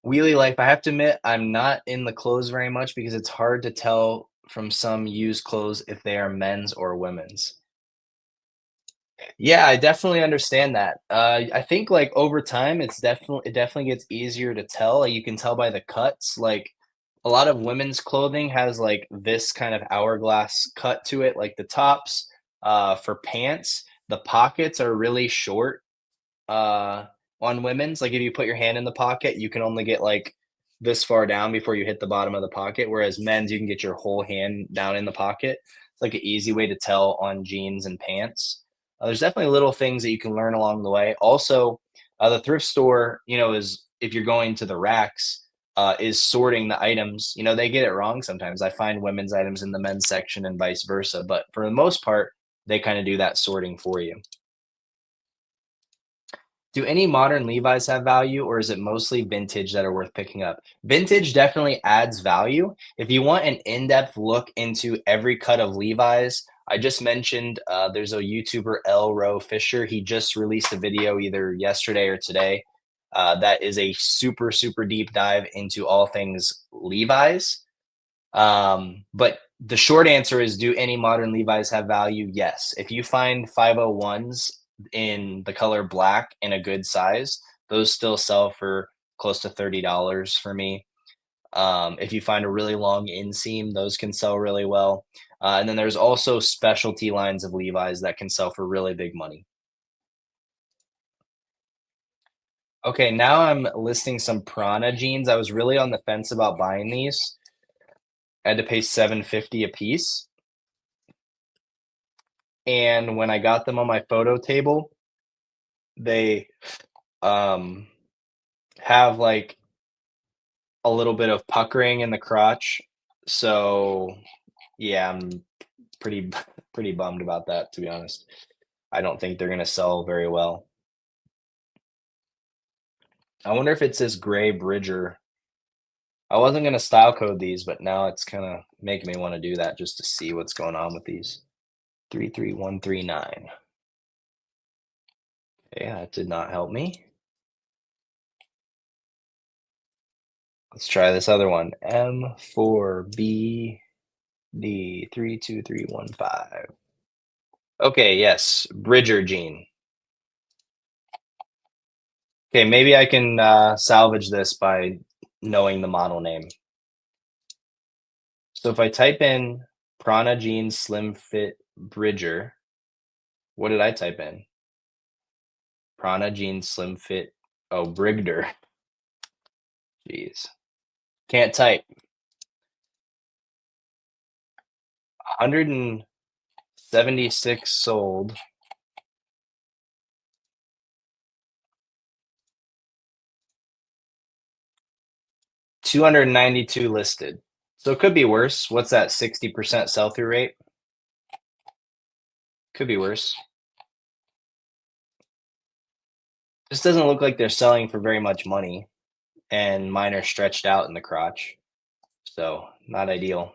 Wheelie life, I have to admit, I'm not in the clothes very much because it's hard to tell from some used clothes if they are men's or women's. Yeah, I definitely understand that. I think like over time, it definitely gets easier to tell. Like, you can tell by the cuts. Like a lot of women's clothing has like this kind of hourglass cut to it, like the tops. For pants, the pockets are really short uh, on women's. Like if you put your hand in the pocket, you can only get like this far down before you hit the bottom of the pocket. Whereas men's, you can get your whole hand down in the pocket. It's like an easy way to tell on jeans and pants. There's definitely little things that you can learn along the way. Also, the thrift store, is if you're going to the racks, is sorting the items. They get it wrong sometimes. I find women's items in the men's section and vice versa. But for the most part, they kind of do that sorting for you. Do any modern Levi's have value, or is it mostly vintage that are worth picking up? Vintage definitely adds value. If you want an in-depth look into every cut of Levi's, I just mentioned there's a YouTuber, L. Row Fisher. He just released a video either yesterday or today that is a super, super deep dive into all things Levi's. But the short answer is, do any modern Levi's have value? Yes. If you find 501s in the color black in a good size, those still sell for close to $30 for me. If you find a really long inseam, those can sell really well. And then there's also specialty lines of Levi's that can sell for really big money. Okay, now I'm listing some Prana jeans. I was really on the fence about buying these. I had to pay 750 a piece. And when I got them on my photo table, they um have like a little bit of puckering in the crotch. So yeah, I'm pretty pretty bummed about that, to be honest. I don't think they're gonna sell very well. I wonder if it's this gray Bridger. I wasn't gonna style code these, but now it's kind of making me want to do that just to see what's going on with these. 33139. Yeah, that did not help me. Let's try this other one. M4B D32315. Okay, yes, Bridger gene. Okay, maybe I can salvage this by knowing the model name. So if I type in Prana Jeans Slim Fit Bridger, what did I type in? Prana Jeans Slim Fit, oh, Brigder. Jeez. Can't type. 176 sold. 292 listed. So it could be worse. What's that, 60% sell-through rate? Could be worse. This doesn't look like they're selling for very much money, and mine are stretched out in the crotch, so not ideal.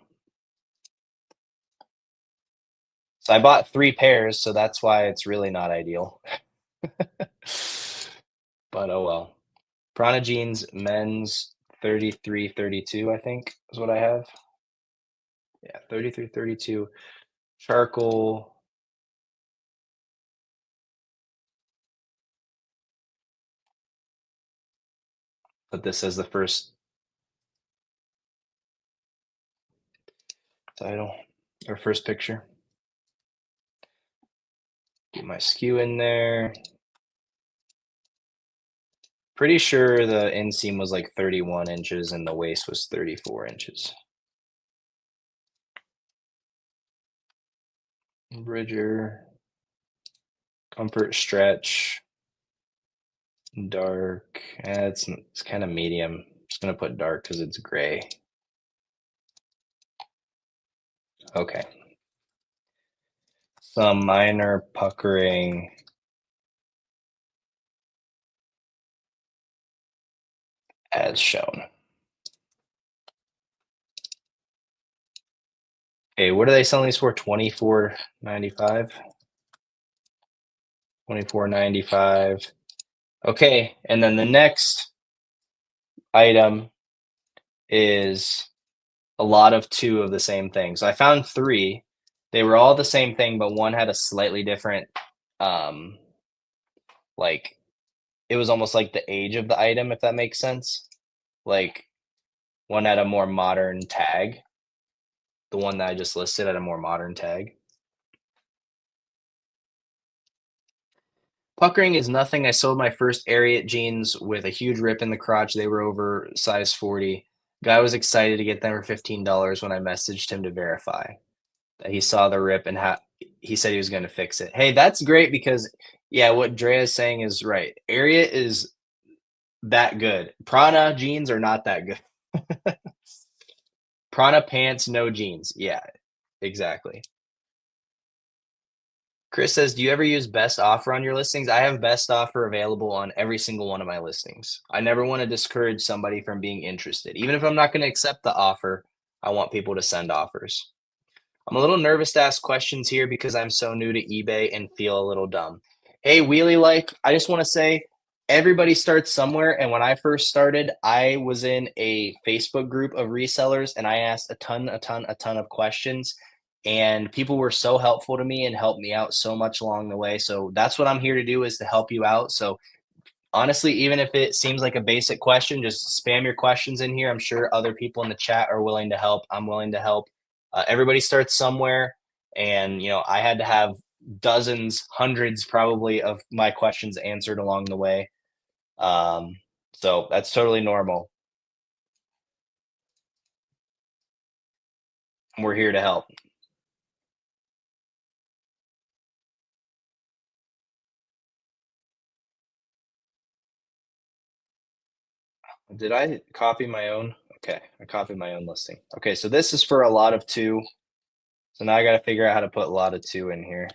So I bought 3 pairs, so that's why it's really not ideal. But oh well. Prana jeans, men's 33, 32, I think is what I have. Yeah, 33, 32. Charcoal. Put this as the first title or first picture. Get my SKU in there. Pretty sure the inseam was like 31 inches and the waist was 34 inches. Bridger, comfort stretch, dark. It's kind of medium. I'm just gonna put dark because it's gray. Okay. Some minor puckering. As shown. Okay, what are they selling these for? $24.95. $24.95. Okay, and then the next item is a lot of 2 of the same thing. So I found 3. They were all the same thing, but one had a slightly different um, like it was almost like the age of the item, if that makes sense. Like one had a more modern tag. The one that I just listed had a more modern tag. Puckering is nothing. I sold my first Ariat jeans with a huge rip in the crotch. They were over size 40. Guy was excited to get them for $15 when I messaged him to verify that he saw the rip and he said he was going to fix it. Hey, that's great because yeah, what Drea is saying is right. Ariat is that good. Prana jeans are not that good. Prana pants, no jeans. Yeah, exactly. Chris says, "Do you ever use best offer on your listings?" I have best offer available on every single one of my listings. I never want to discourage somebody from being interested. Even if I'm not going to accept the offer, I want people to send offers. I'm a little nervous to ask questions here because I'm so new to eBay and feel a little dumb. Hey, Wheelie Life, I just want to say everybody starts somewhere. And when I first started, I was in a Facebook group of resellers and I asked a ton of questions. And people were so helpful to me and helped me out so much along the way. So that's what I'm here to do is to help you out. So honestly, even if it seems like a basic question, just spam your questions in here. I'm sure other people in the chat are willing to help. I'm willing to help. Everybody starts somewhere, and I had to have dozens, hundreds, probably of my questions answered along the way. Um, so that's totally normal. We're here to help. Did I copy my own? Okay, I copied my own listing. Okay, so this is for a lot of two. So now I got to figure out how to put a lot of two in here.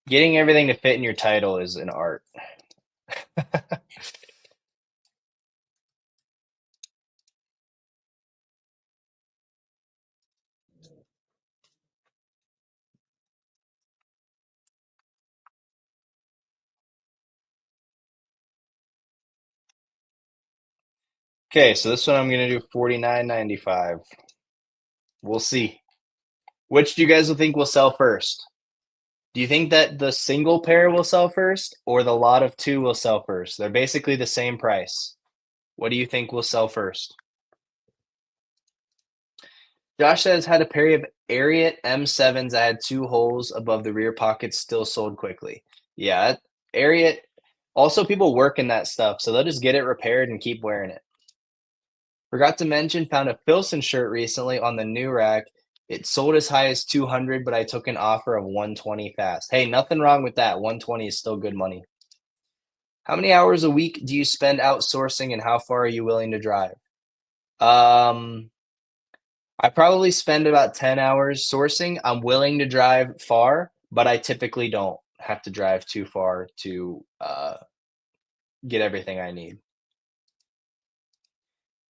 Getting everything to fit in your title is an art. Okay, so this one I'm gonna do $49.95. We'll see. Which do you guys think will sell first? Do you think that the single pair will sell first or the lot of two will sell first? They're basically the same price. What do you think will sell first? Josh says had a pair of Ariat M7s that had two holes above the rear pockets, still sold quickly. Yeah, Ariat. Also, people work in that stuff, so they'll just get it repaired and keep wearing it. Forgot to mention, found a Filson shirt recently on the new rack. It sold as high as 200, but I took an offer of 120 fast. Hey, nothing wrong with that. 120 is still good money. How many hours a week do you spend outsourcing and how far are you willing to drive? Um, I probably spend about 10 hours sourcing. I'm willing to drive far, but I typically don't have to drive too far to get everything I need.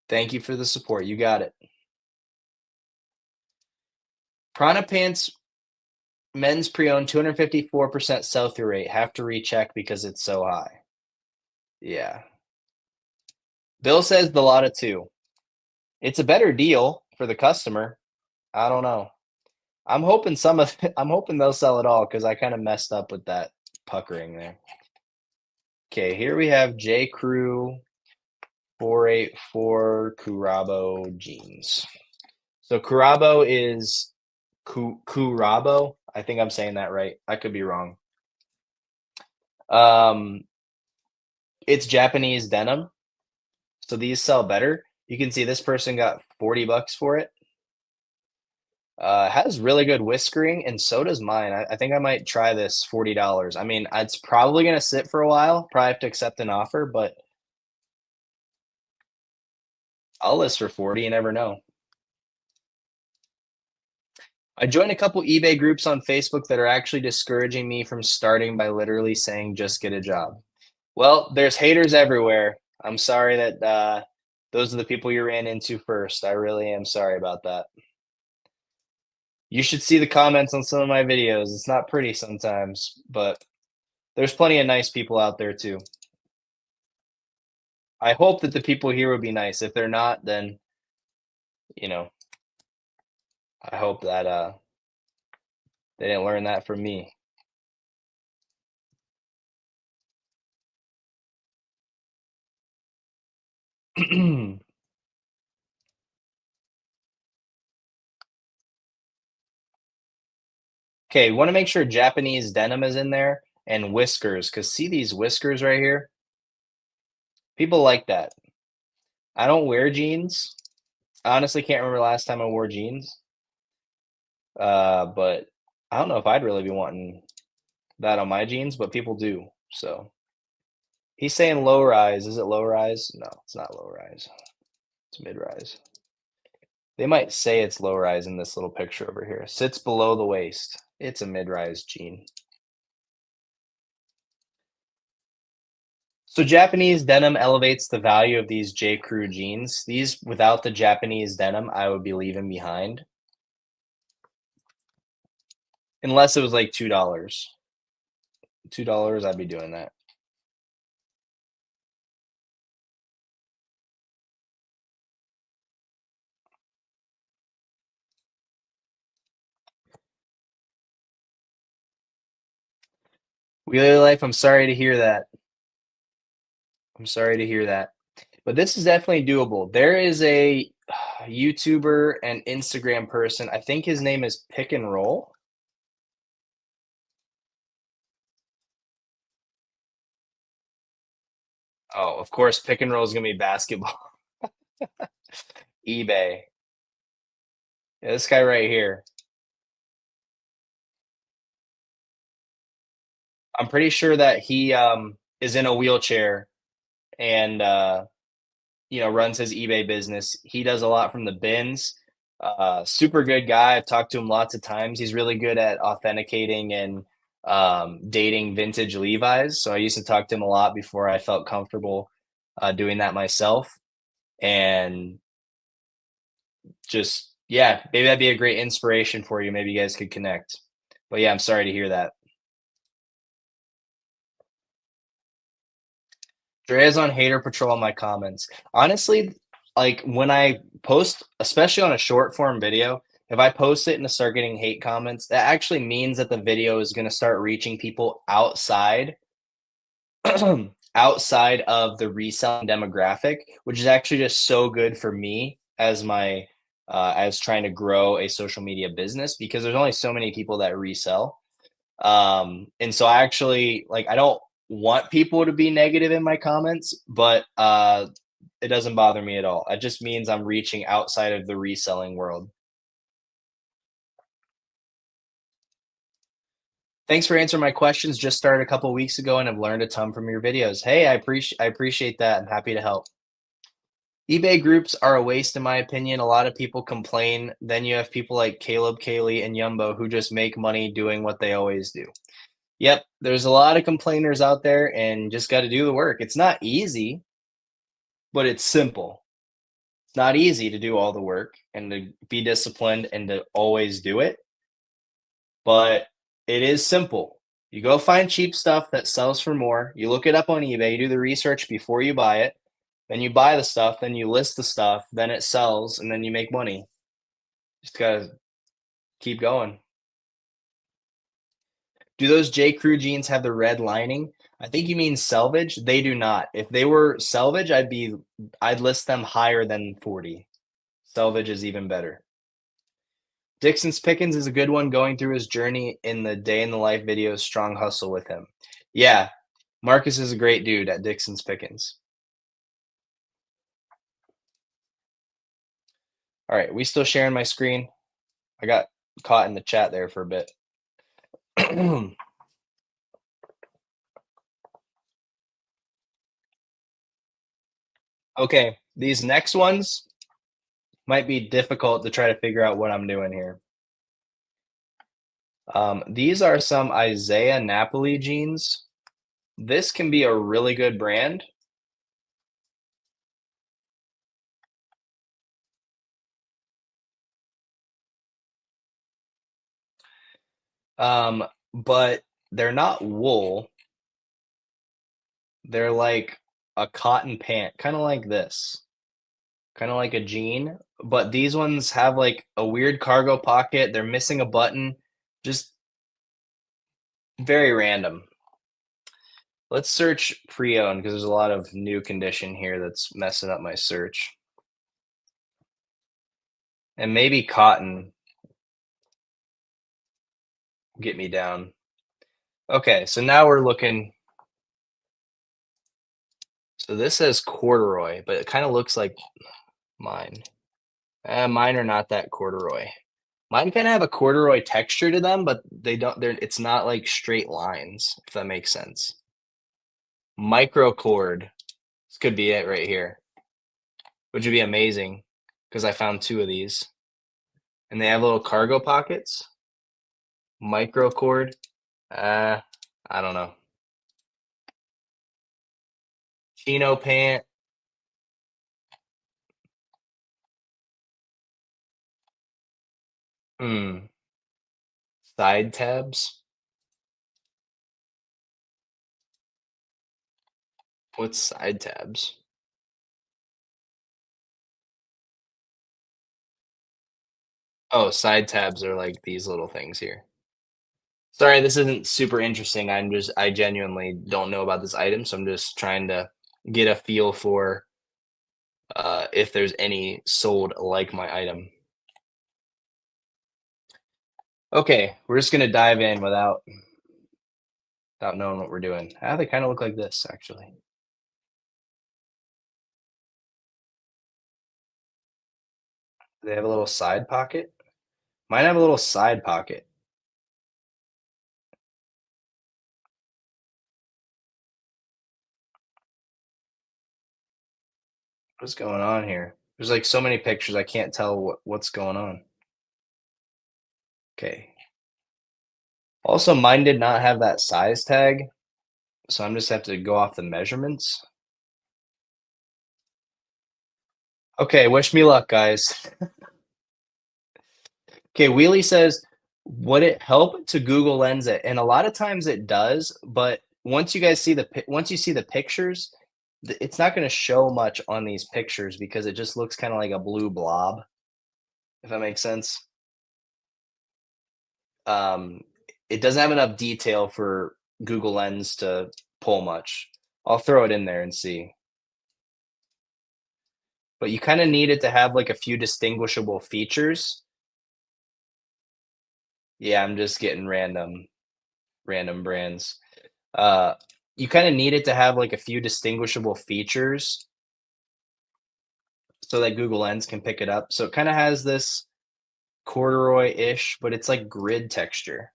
Thank you for the support. You got it. Prana Pants men's pre-owned 254% sell-through rate. Have to recheck because it's so high. Yeah. Bill says the lot of two. It's a better deal for the customer. I don't know. I'm hoping they'll sell it all because I kind of messed up with that puckering there. Okay, here we have J Crew 484 Kurabo jeans. So Kurabo is Kurabo. I think I'm saying that right. I could be wrong. Um, it's Japanese denim. So these sell better. You can see this person got 40 bucks for it. Has really good whiskering, and so does mine. I think I might try this $40. I mean, it's probably gonna sit for a while. Probably have to accept an offer, but I'll list for 40. You never know. I joined a couple eBay groups on Facebook that are actually discouraging me from starting by literally saying just get a job. Well, there's haters everywhere. I'm sorry that those are the people you ran into first. I really am sorry about that. You should see the comments on some of my videos. It's not pretty sometimes, but There's plenty of nice people out there too. I hope that the people here would be nice. If they're not, then, you know, I hope that they didn't learn that from me. Okay, want to make sure Japanese denim is in there and whiskers, because see these whiskers right here? People like that. I don't wear jeans. I honestly can't remember the last time I wore jeans. But I don't know if I'd really be wanting that on my jeans, but people do. So he's saying low rise. Is it low rise? No, it's not low rise. It's mid rise. They might say it's low rise in this little picture over here. Sits below the waist. It's a mid rise jean. So Japanese denim elevates the value of these J. Crew jeans. These, without the Japanese denim, I would be leaving behind. Unless it was like $2. $2, I'd be doing that. Wheeler Life, I'm sorry to hear that. I'm sorry to hear that. But this is definitely doable. There is a YouTuber and Instagram person. I think his name is Pick and Roll. Oh, of course, Pick and Roll is gonna be basketball. eBay. Yeah, this guy right here. I'm pretty sure that he is in a wheelchair and runs his eBay business. He does a lot from the bins. Super good guy. I've talked to him lots of times. He's really good at authenticating and dating vintage Levi's. So I used to talk to him a lot before I felt comfortable doing that myself. And just, yeah, maybe that'd be a great inspiration for you. Maybe you guys could connect. But yeah, I'm sorry to hear that. Dre's on hater patrol on my comments. Honestly, like when I post, especially on a short form video, if I post it and start getting hate comments, that actually means that the video is going to start reaching people outside of the reselling demographic, which is actually just so good for me as my as trying to grow a social media business because there's only so many people that resell. And so I actually like I don't want people to be negative in my comments, but it doesn't bother me at all. It just means I'm reaching outside of the reselling world. Thanks for answering my questions. Just started a couple weeks ago and I've learned a ton from your videos. Hey, I appreciate that. I'm happy to help. eBay groups are a waste in my opinion. A lot of people complain. Then you have people like Caleb, Kaylee, and Yumbo who just make money doing what they always do. Yep, there's a lot of complainers out there and just got to do the work. It's not easy, but it's simple. It's not easy to do all the work and to be disciplined and to always do it, but it is simple. You go find cheap stuff that sells for more. You look it up on eBay, you do the research before you buy it. Then you buy the stuff, then you list the stuff, then it sells, and then you make money. Just gotta keep going. Do those J. Crew jeans have the red lining? I think you mean selvage. They do not. If they were selvage, I'd list them higher than 40. Selvage is even better. Dixon's Pickens is a good one going through his journey in the day in the life videos, Strong Hustle with him. Yeah, Marcus is a great dude at Dixon's Pickens. All right, we still sharing my screen? I got caught in the chat there for a bit. Okay, these next ones might be difficult to try to figure out what I'm doing here. These are some Isaiah Napoli jeans. This can be a really good brand. But they're not wool. They're like a cotton pant, kinda like this, kinda like a jean, but these ones have, like, a weird cargo pocket, they're missing a button, just very random. Let's search pre-owned because there's a lot of new condition here that's messing up my search. And maybe cotton get me down. Okay, so now we're looking. So this says corduroy, but it kind of looks like mine. Mine are not that corduroy. Mine kind of have a corduroy texture to them, but they don't. They're. It's not like straight lines, if that makes sense. Micro cord. This could be it right here, which would be amazing because I found two of these, and they have little cargo pockets. Micro cord. I don't know. Chino pant. Hmm. Side tabs. What's side tabs? Oh, side tabs are like these little things here. Sorry, this isn't super interesting. I genuinely don't know about this item, so I'm just trying to get a feel for if there's any sold like my item. Okay, we're just gonna dive in without knowing what we're doing. Ah, they kind of look like this actually. They have a little side pocket. Mine have a little side pocket. What's going on here? There's like so many pictures, I can't tell what's going on. Okay. Also, mine did not have that size tag, so I'm just have to go off the measurements. Okay, wish me luck, guys. Okay, Wheelie says, would it help to Google Lens it? And a lot of times it does, but once you see the pictures, it's not going to show much on these pictures because it just looks kind of like a blue blob, if that makes sense. Um, it doesn't have enough detail for Google Lens to pull much. I'll throw it in there and see. But you kind of need it to have like a few distinguishable features. Yeah, I'm just getting random brands. Uh, you kind of need it to have like a few distinguishable features so that Google Lens can pick it up. So it kind of has this corduroy-ish, but it's like grid texture.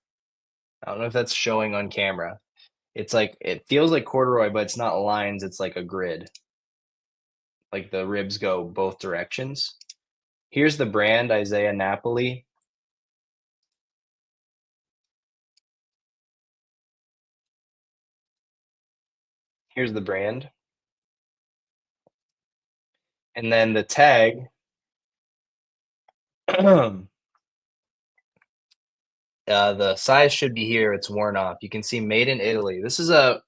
I don't know if that's showing on camera. It's like it feels like corduroy, but it's not lines, it's like a grid. Like the ribs go both directions. Here's the brand, Isaiah Napoli. Here's the brand. And then the tag, the size should be here. It's worn off. You can see made in Italy. This is a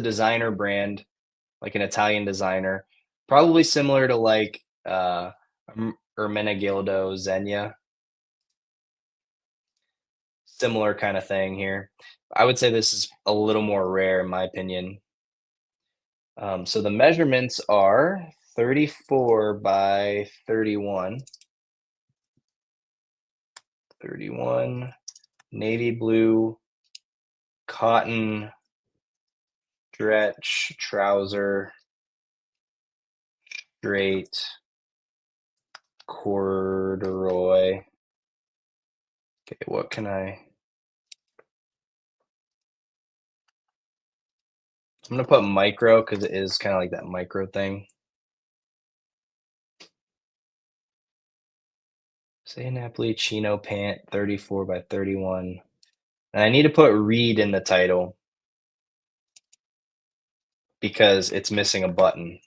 designer brand, like an Italian designer, probably similar to like Ermenegildo Zegna, similar kind of thing here. I would say this is a little more rare in my opinion. So the measurements are 34 by 31. 31 navy blue cotton stretch trouser straight corduroy. Okay, what can I'm gonna put micro because it is kind of like that micro thing. Say Napoli chino pant 34 by 31. And I need to put read in the title because it's missing a button.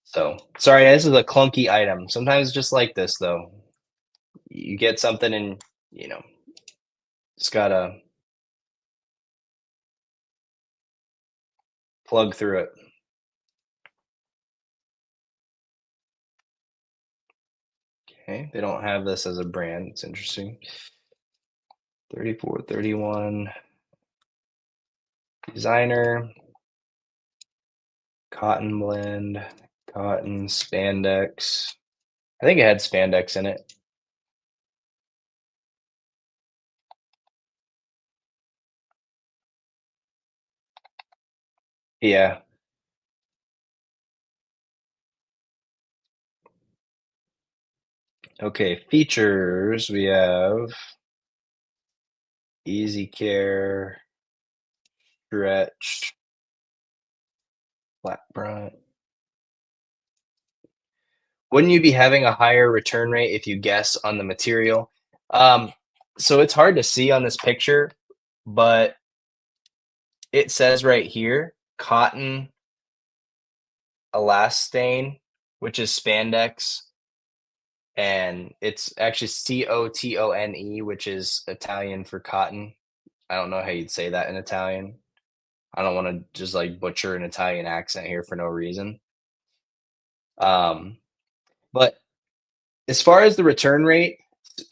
So sorry, this is a clunky item. Sometimes just like this though. You get something and it's gotta plug through it. Okay, they don't have this as a brand. It's interesting. 34, 31, designer, cotton blend, cotton, spandex. I think it had spandex in it. Yeah. Okay, features. We have easy care, stretch, flat front. Wouldn't you be having a higher return rate if you guess on the material? Um, so it's hard to see on this picture, but it says right here, cotton elastane, which is spandex, and it's actually cotone, which is Italian for cotton. I don't know how you'd say that in Italian. I don't want to just like butcher an Italian accent here for no reason. Um, but as far as the return rate,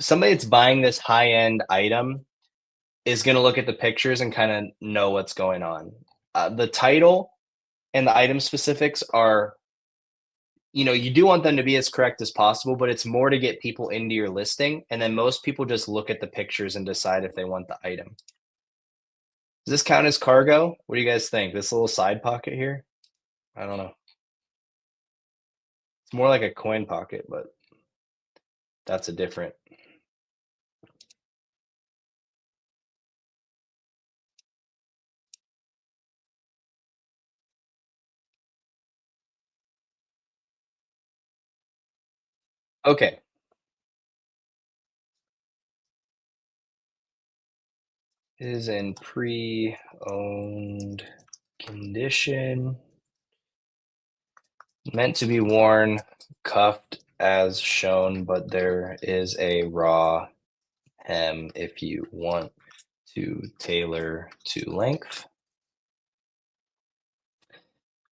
somebody that's buying this high end item is going to look at the pictures and kind of know what's going on. The title and the item specifics are, you do want them to be as correct as possible, but it's more to get people into your listing. And then most people just look at the pictures and decide if they want the item. Does this count as cargo? What do you guys think? This little side pocket here? I don't know. It's more like a coin pocket, but that's a different. Okay. Is in pre-owned condition. Meant to be worn, cuffed as shown, but there is a raw hem if you want to tailor to length.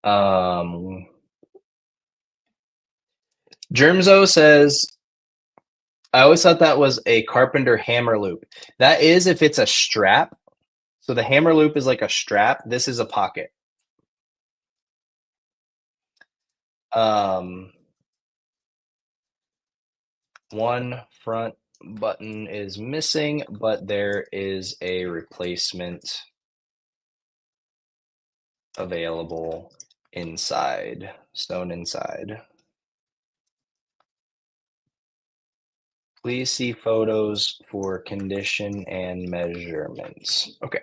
Um, Germzo says, I always thought that was a carpenter hammer loop. That is if it's a strap. So the hammer loop is like a strap. This is a pocket. Um, One front button is missing, but there is a replacement available inside, sewn inside. Please see photos for condition and measurements. Okay.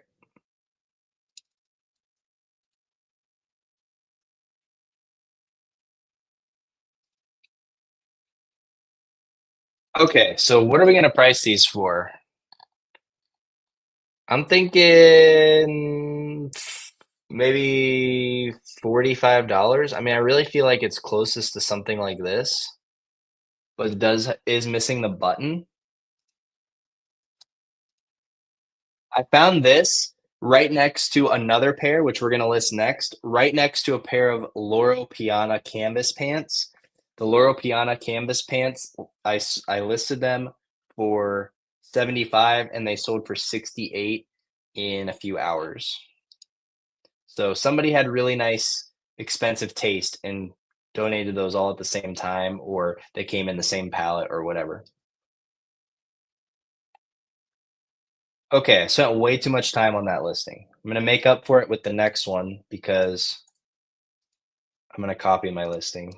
Okay, so what are we gonna price these for? I'm thinking maybe $45. I mean, I really feel like it's closest to something like this, but it is missing the button. I found this right next to another pair, which we're gonna list next, right next to a pair of Loro Piana canvas pants. The Loro Piana canvas pants, I listed them for 75 and they sold for 68 in a few hours. So somebody had really nice, expensive taste and donated those all at the same time, or they came in the same pallet or whatever. Okay, I spent way too much time on that listing. I'm gonna make up for it with the next one because I'm gonna copy my listing.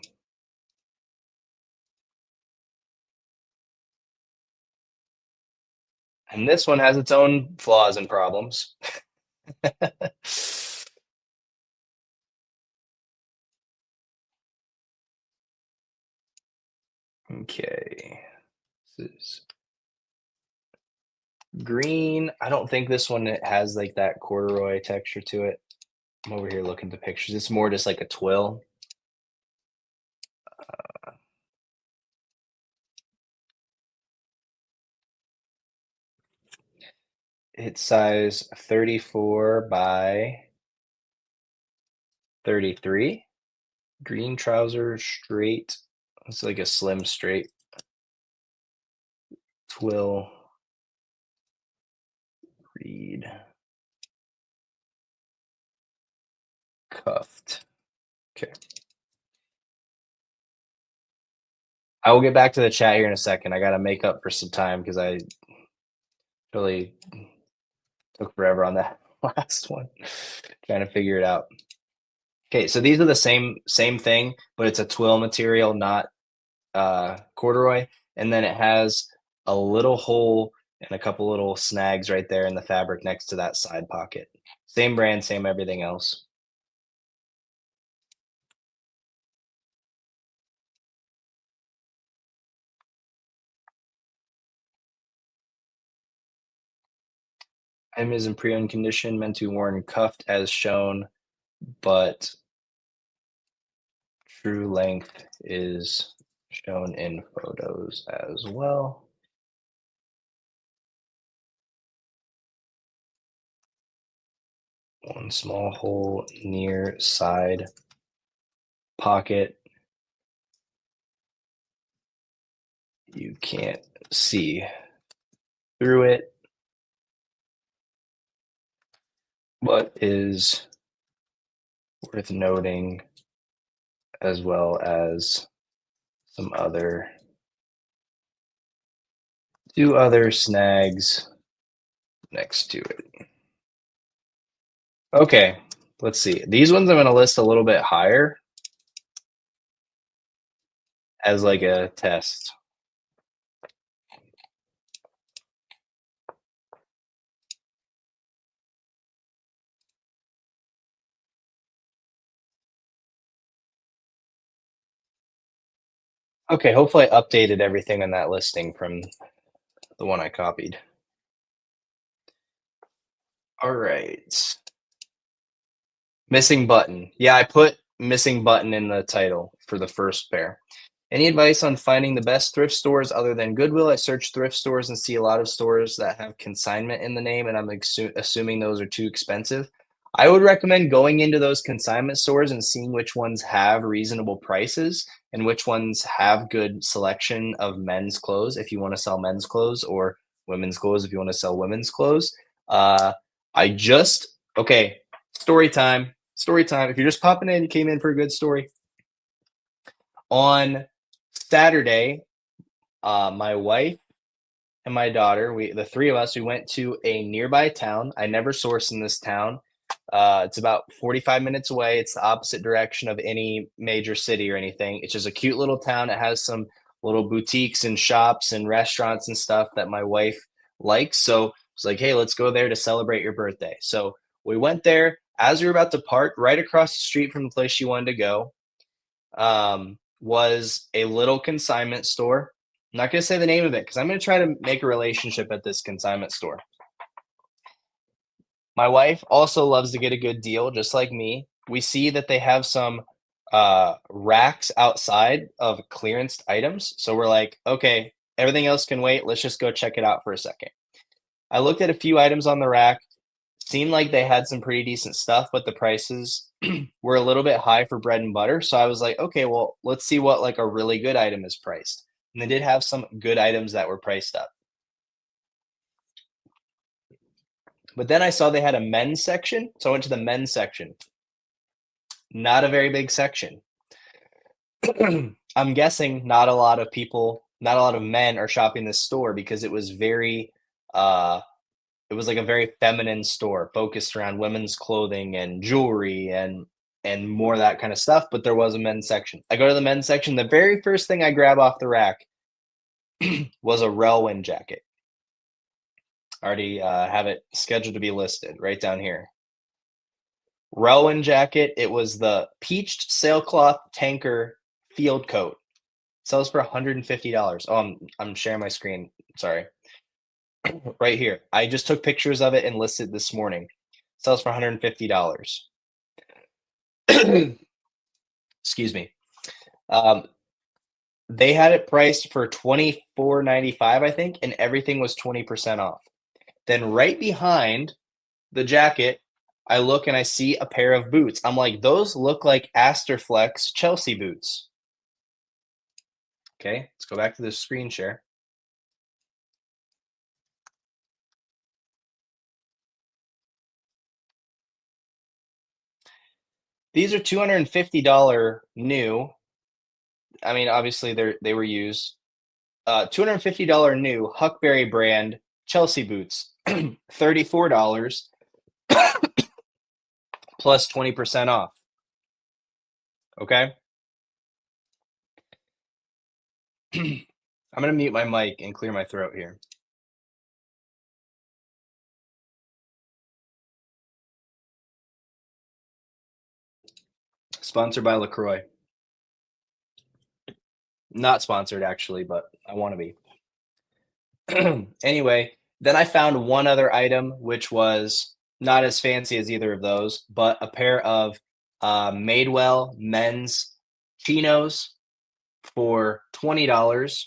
And this one has its own flaws and problems. Okay. This is green. I don't think this one has like that corduroy texture to it. I'm over here looking at the pictures. It's more just like a twill. It's size 34 by 33. Green trousers, straight. It's like a slim straight twill reed cuffed. Okay. I will get back to the chat here in a second. I got to make up for some time because I really took forever on that last one, trying to figure it out. Okay, so these are the same thing, but it's a twill material, not corduroy, and then it has a little hole and a couple little snags right there in the fabric next to that side pocket. Same brand, same everything else. Item is in pre-owned condition, meant to be worn cuffed as shown, but true length is shown in photos as well. One small hole near side pocket. You can't see through it, but is worth noting, as well as some other two other snags next to it. Okay, let's see. These ones I'm going to list a little bit higher as like a test. Okay, hopefully I updated everything on that listing from the one I copied. All right. Missing button. Yeah, I put missing button in the title for the first pair. Any advice on finding the best thrift stores other than Goodwill? I search thrift stores and see a lot of stores that have consignment in the name, and I'm assuming those are too expensive. I would recommend going into those consignment stores and seeing which ones have reasonable prices and which ones have good selection of men's clothes if you want to sell men's clothes, or women's clothes if you want to sell women's clothes. Uh, I just, okay, story time. Story time. If you're just popping in, you came in for a good story. On Saturday, my wife and my daughter, the three of us, we went to a nearby town. I never source in this town. It's about 45 minutes away. It's the opposite direction of any major city or anything. It's just a cute little town. It has some little boutiques and shops and restaurants and stuff that my wife likes. So it's like, hey, let's go there to celebrate your birthday. So we went there. As we were about to park, right across the street from the place she wanted to go, was a little consignment store. I'm not going to say the name of it because I'm going to try to make a relationship at this consignment store. My wife also loves to get a good deal, just like me. We see that they have some racks outside of clearance items. So we're like, okay, everything else can wait. Let's just go check it out for a second. I looked at a few items on the rack. Seemed like they had some pretty decent stuff, but the prices were a little bit high for bread and butter. So I was like, okay, well, let's see what like a really good item is priced. And they did have some good items that were priced up. But then I saw they had a men's section. So I went to the men's section. Not a very big section. I'm guessing not a lot of people, not a lot of men are shopping this store because it was very it was like a very feminine store focused around women's clothing and jewelry and more of that kind of stuff, but there was a men's section. I go to the men's section, the very first thing I grab off the rack was a Relwyn jacket. I already have it scheduled to be listed right down here. Relwyn jacket, it was the peached sailcloth tanker field coat. Sells for $150. Oh, I'm sharing my screen. Sorry. Right here. I just took pictures of it and listed this morning. Sells for $150. Excuse me. They had it priced for $24.95, I think, and everything was 20% off. Then right behind the jacket I look and I see a pair of boots. I'm like, those look like Asterflex Chelsea boots. Okay, let's go back to the screen share. These are $250 new. I mean, obviously they were used. $250 new Huckberry brand Chelsea boots. $34 plus 20% off. Okay. I'm gonna mute my mic and clear my throat here. Sponsored by LaCroix. Not sponsored actually, but I want to be. Anyway, then I found one other item which was not as fancy as either of those, but a pair of Madewell men's chinos for $20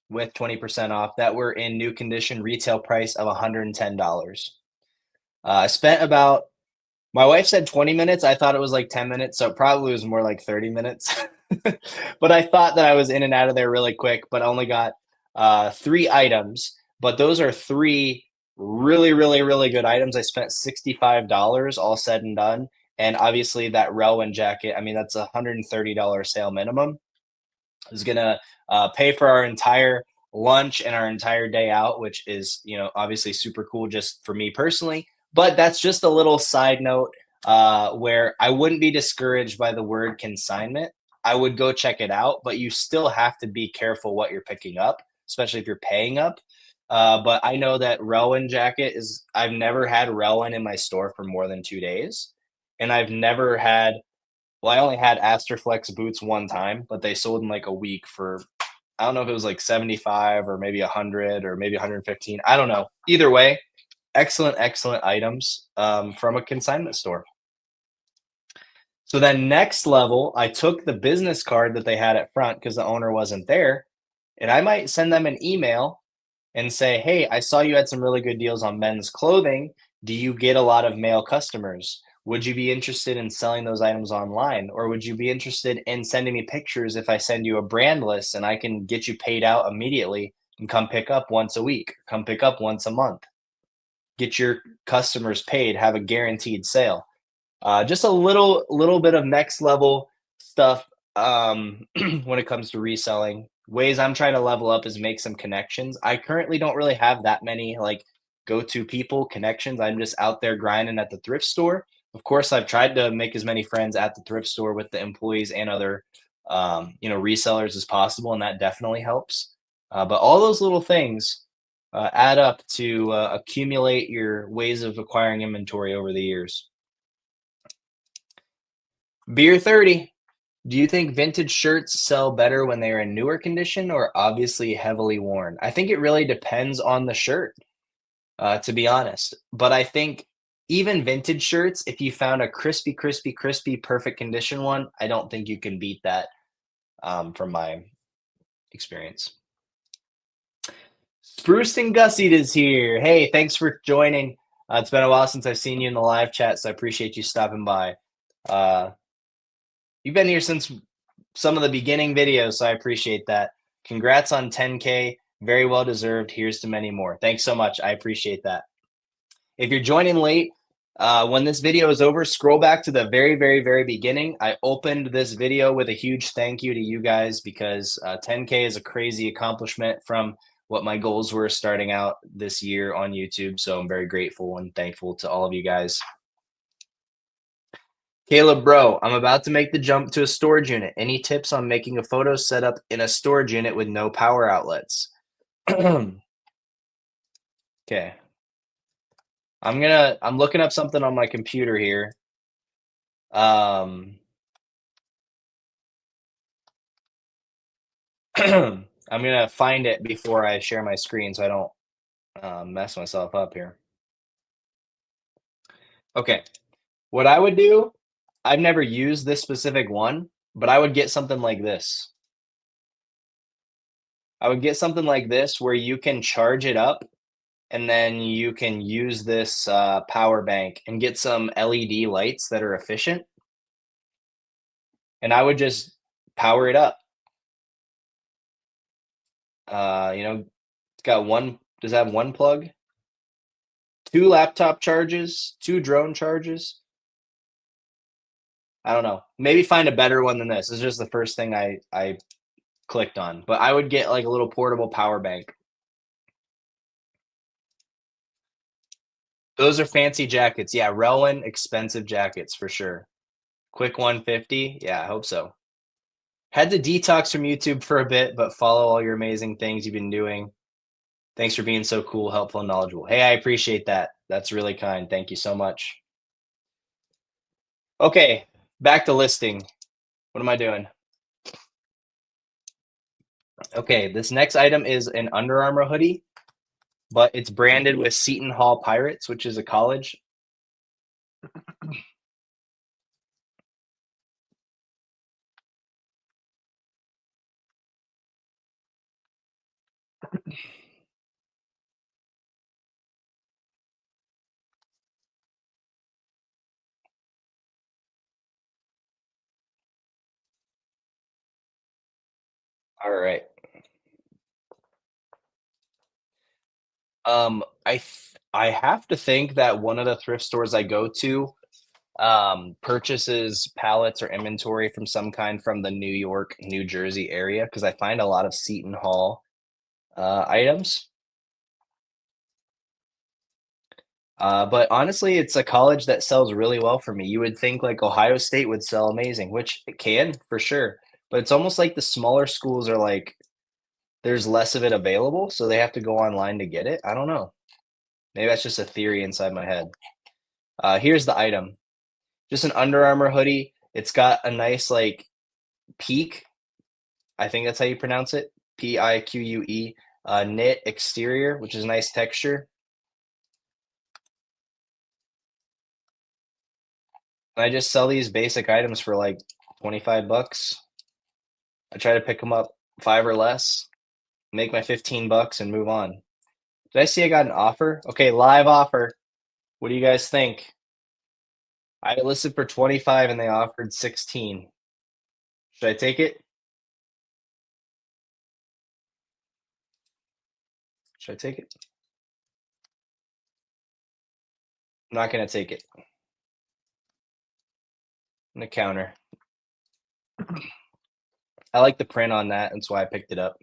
with 20% off that were in new condition, retail price of $110. I spent about, my wife said 20 minutes. I thought it was like 10 minutes, so it probably was more like 30 minutes. But I thought that I was in and out of there really quick, but I only got three items. But those are three really, really, really good items. I spent $65 all said and done. And obviously that Rowan jacket, I mean, that's a $130 sale minimum. Is gonna pay for our entire lunch and our entire day out, which is, you know, obviously super cool just for me personally. But that's just a little side note where I wouldn't be discouraged by the word consignment. I would go check it out, but you still have to be careful what you're picking up, especially if you're paying up. But I know that Rowan jacket is, I've never had Rowan in my store for more than 2 days. And I've never had, well, I only had Asterflex boots one time, but they sold in like a week for, I don't know if it was like 75 or maybe 100 or maybe 115. I don't know. Either way, excellent, excellent items from a consignment store. So then next level, I took the business card that they had at front because the owner wasn't there, and I might send them an email and say, "Hey, I saw you had some really good deals on men's clothing. Do you get a lot of male customers? Would you be interested in selling those items online? Or would you be interested in sending me pictures if I send you a brand list and I can get you paid out immediately and come pick up once a week, come pick up once a month, get your customers paid, have a guaranteed sale." Just a little bit of next level stuff when it comes to reselling. Ways I'm trying to level up is make some connections. I currently don't really have that many like go-to people connections. I'm just out there grinding at the thrift store. Of course, I've tried to make as many friends at the thrift store with the employees and other you know, resellers as possible, and that definitely helps. But all those little things add up to accumulate your ways of acquiring inventory over the years. Beer 30. Do you think vintage shirts sell better when they are in newer condition or obviously heavily worn? I think it really depends on the shirt, to be honest. But I think even vintage shirts, if you found a crispy, crispy, crispy, perfect condition one, I don't think you can beat that from my experience. Spruced and Gussied is here. Hey, thanks for joining. It's been a while since I've seen you in the live chat, so I appreciate you stopping by. Uh, you've been here since some of the beginning videos, so I appreciate that. Congrats on 10K. Very well deserved. Here's to many more. Thanks so much. I appreciate that. If you're joining late, when this video is over, scroll back to the very, very, very beginning. I opened this video with a huge thank you to you guys because 10K is a crazy accomplishment from what my goals were starting out this year on YouTube. So I'm very grateful and thankful to all of you guys. Caleb, bro, I'm about to make the jump to a storage unit. Any tips on making a photo setup in a storage unit with no power outlets? Okay. I'm looking up something on my computer here. I'm gonna find it before I share my screen so I don't mess myself up here. Okay. What I would do, I've never used this specific one, but I would get something like this. I would get something like this where you can charge it up and then you can use this power bank and get some LED lights that are efficient. And I would just power it up. It's got one. Does it have one plug? Two laptop charges, two drone charges. I don't know. Maybe find a better one than this. This is just the first thing I clicked on, but I would get like a little portable power bank. Those are fancy jackets. Yeah, Rowan expensive jackets for sure. Quick 150. Yeah, I hope so. Had to detox from YouTube for a bit, but follow all your amazing things you've been doing. Thanks for being so cool, helpful, and knowledgeable. Hey, I appreciate that. That's really kind. Thank you so much. Okay, back to listing. What am I doing? Okay, this next item is an Under Armour hoodie, but it's branded with Seton Hall Pirates, which is a college. All right. I have to think that one of the thrift stores I go to purchases pallets or inventory from some kind from the New York, New Jersey area because I find a lot of Seton Hall items. But honestly, it's a college that sells really well for me. You would think like Ohio State would sell amazing, which it can for sure. But it's almost like the smaller schools are like there's less of it available, so they have to go online to get it. I don't know. Maybe that's just a theory inside my head. Here's the item. Just an Under Armour hoodie. It's got a nice like peak. I think that's how you pronounce it. Pique. Knit exterior, which is a nice texture. And I just sell these basic items for like 25 bucks. I try to pick them up 5 or less, make my 15 bucks and move on. Did I see I got an offer? Okay, live offer. What do you guys think? I had it listed for 25 and they offered 16. Should I take it? Should I take it? I'm not gonna take it. I'm gonna counter. I like the print on that, that's why I picked it up.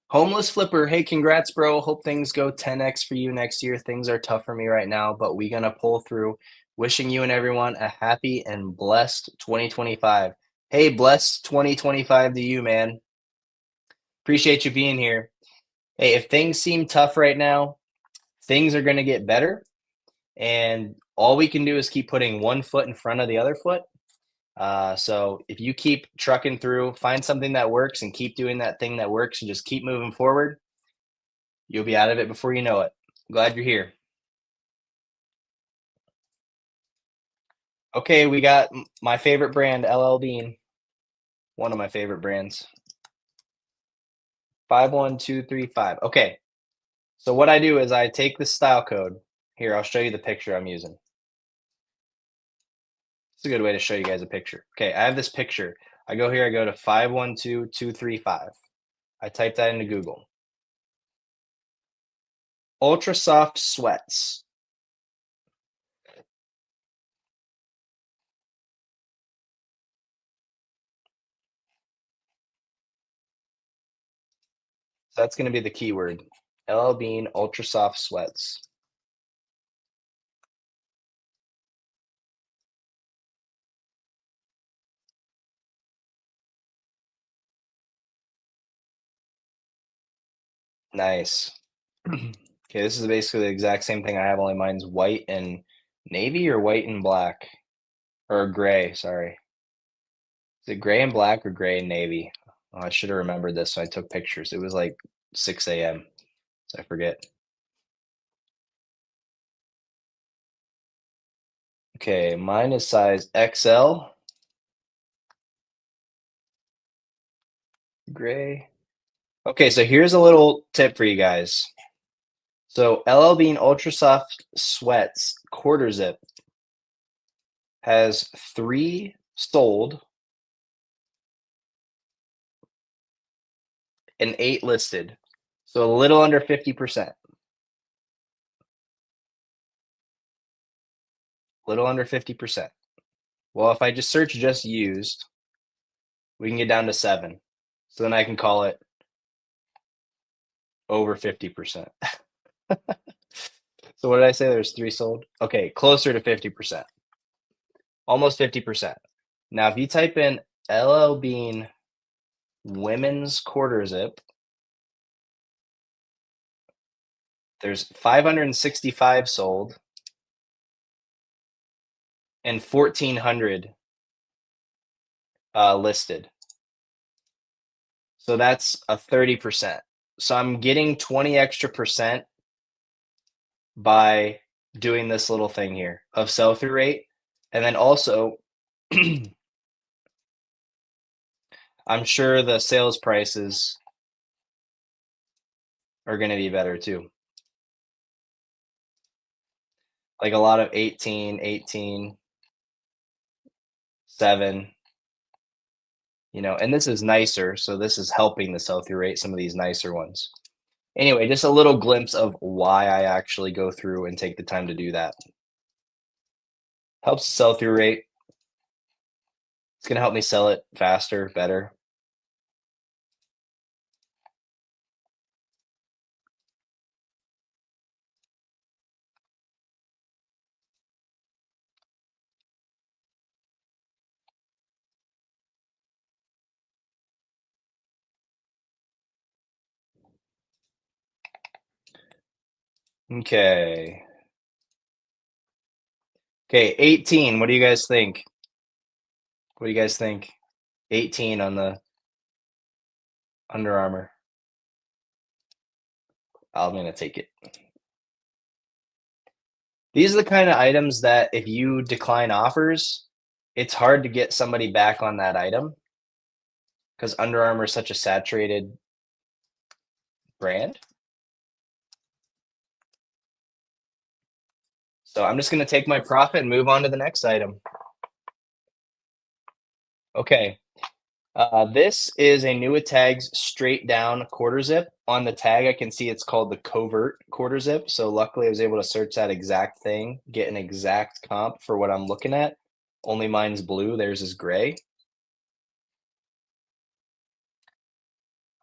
Homeless Flipper, hey, congrats, bro. Hope things go 10x for you next year. Things are tough for me right now, but we gonna pull through. Wishing you and everyone a happy and blessed 2025. Hey, blessed 2025 to you, man. Appreciate you being here. Hey, if things seem tough right now, things are gonna get better, and all we can do is keep putting one foot in front of the other foot. So if you keep trucking through, find something that works and keep doing that thing that works and just keep moving forward, you'll be out of it before you know it. Glad you're here. Okay, we got my favorite brand, LL Bean. One of my favorite brands. 51235. Okay. So what I do is I take the style code. Here, I'll show you the picture I'm using. It's a good way to show you guys a picture. Okay, I have this picture. I go here, I go to 512235. I type that into Google. Ultra soft sweats. So that's going to be the keyword. LL Bean Ultra Soft Sweats. Nice. Okay, this is basically the exact same thing I have, only mine's white and navy or white and black. Or gray, sorry. Is it gray and black or gray and navy? Oh, I should have remembered this, so I took pictures. It was like 6 a.m., so I forget. Okay, mine is size XL. gray. Okay, so here's a little tip for you guys. So LL Bean Ultra Soft Sweats quarter zip has 3 sold and 8 listed. So a little under 50%. Little under 50%. Well, if I just search just used, we can get down to 7. So then I can call it over 50%. So what did I say? There's 3 sold? Okay, closer to 50%. Almost 50%. Now, if you type in LL Bean women's quarter zip, there's 565 sold and 1,400 listed. So that's a 30%. So I'm getting 20 extra percent by doing this little thing here of sell-through rate. And then also, I'm sure the sales prices are going to be better too. Like a lot of 18, 18, 7, and this is nicer. So this is helping the sell-through rate, some of these nicer ones. Anyway, just a little glimpse of why I actually go through and take the time to do that. Helps the sell-through rate. It's going to help me sell it faster, better. Okay. Okay, 18. What do you guys think? What do you guys think? 18 on the Under Armour. I'm gonna take it. These are the kind of items that if you decline offers, it's hard to get somebody back on that item because Under Armour is such a saturated brand. So I'm just gonna take my profit and move on to the next item. Okay. This is a Nuitags straight down quarter zip. On the tag, I can see it's called the covert quarter zip. So luckily, I was able to search that exact thing, get an exact comp for what I'm looking at. Only mine's blue, theirs is gray.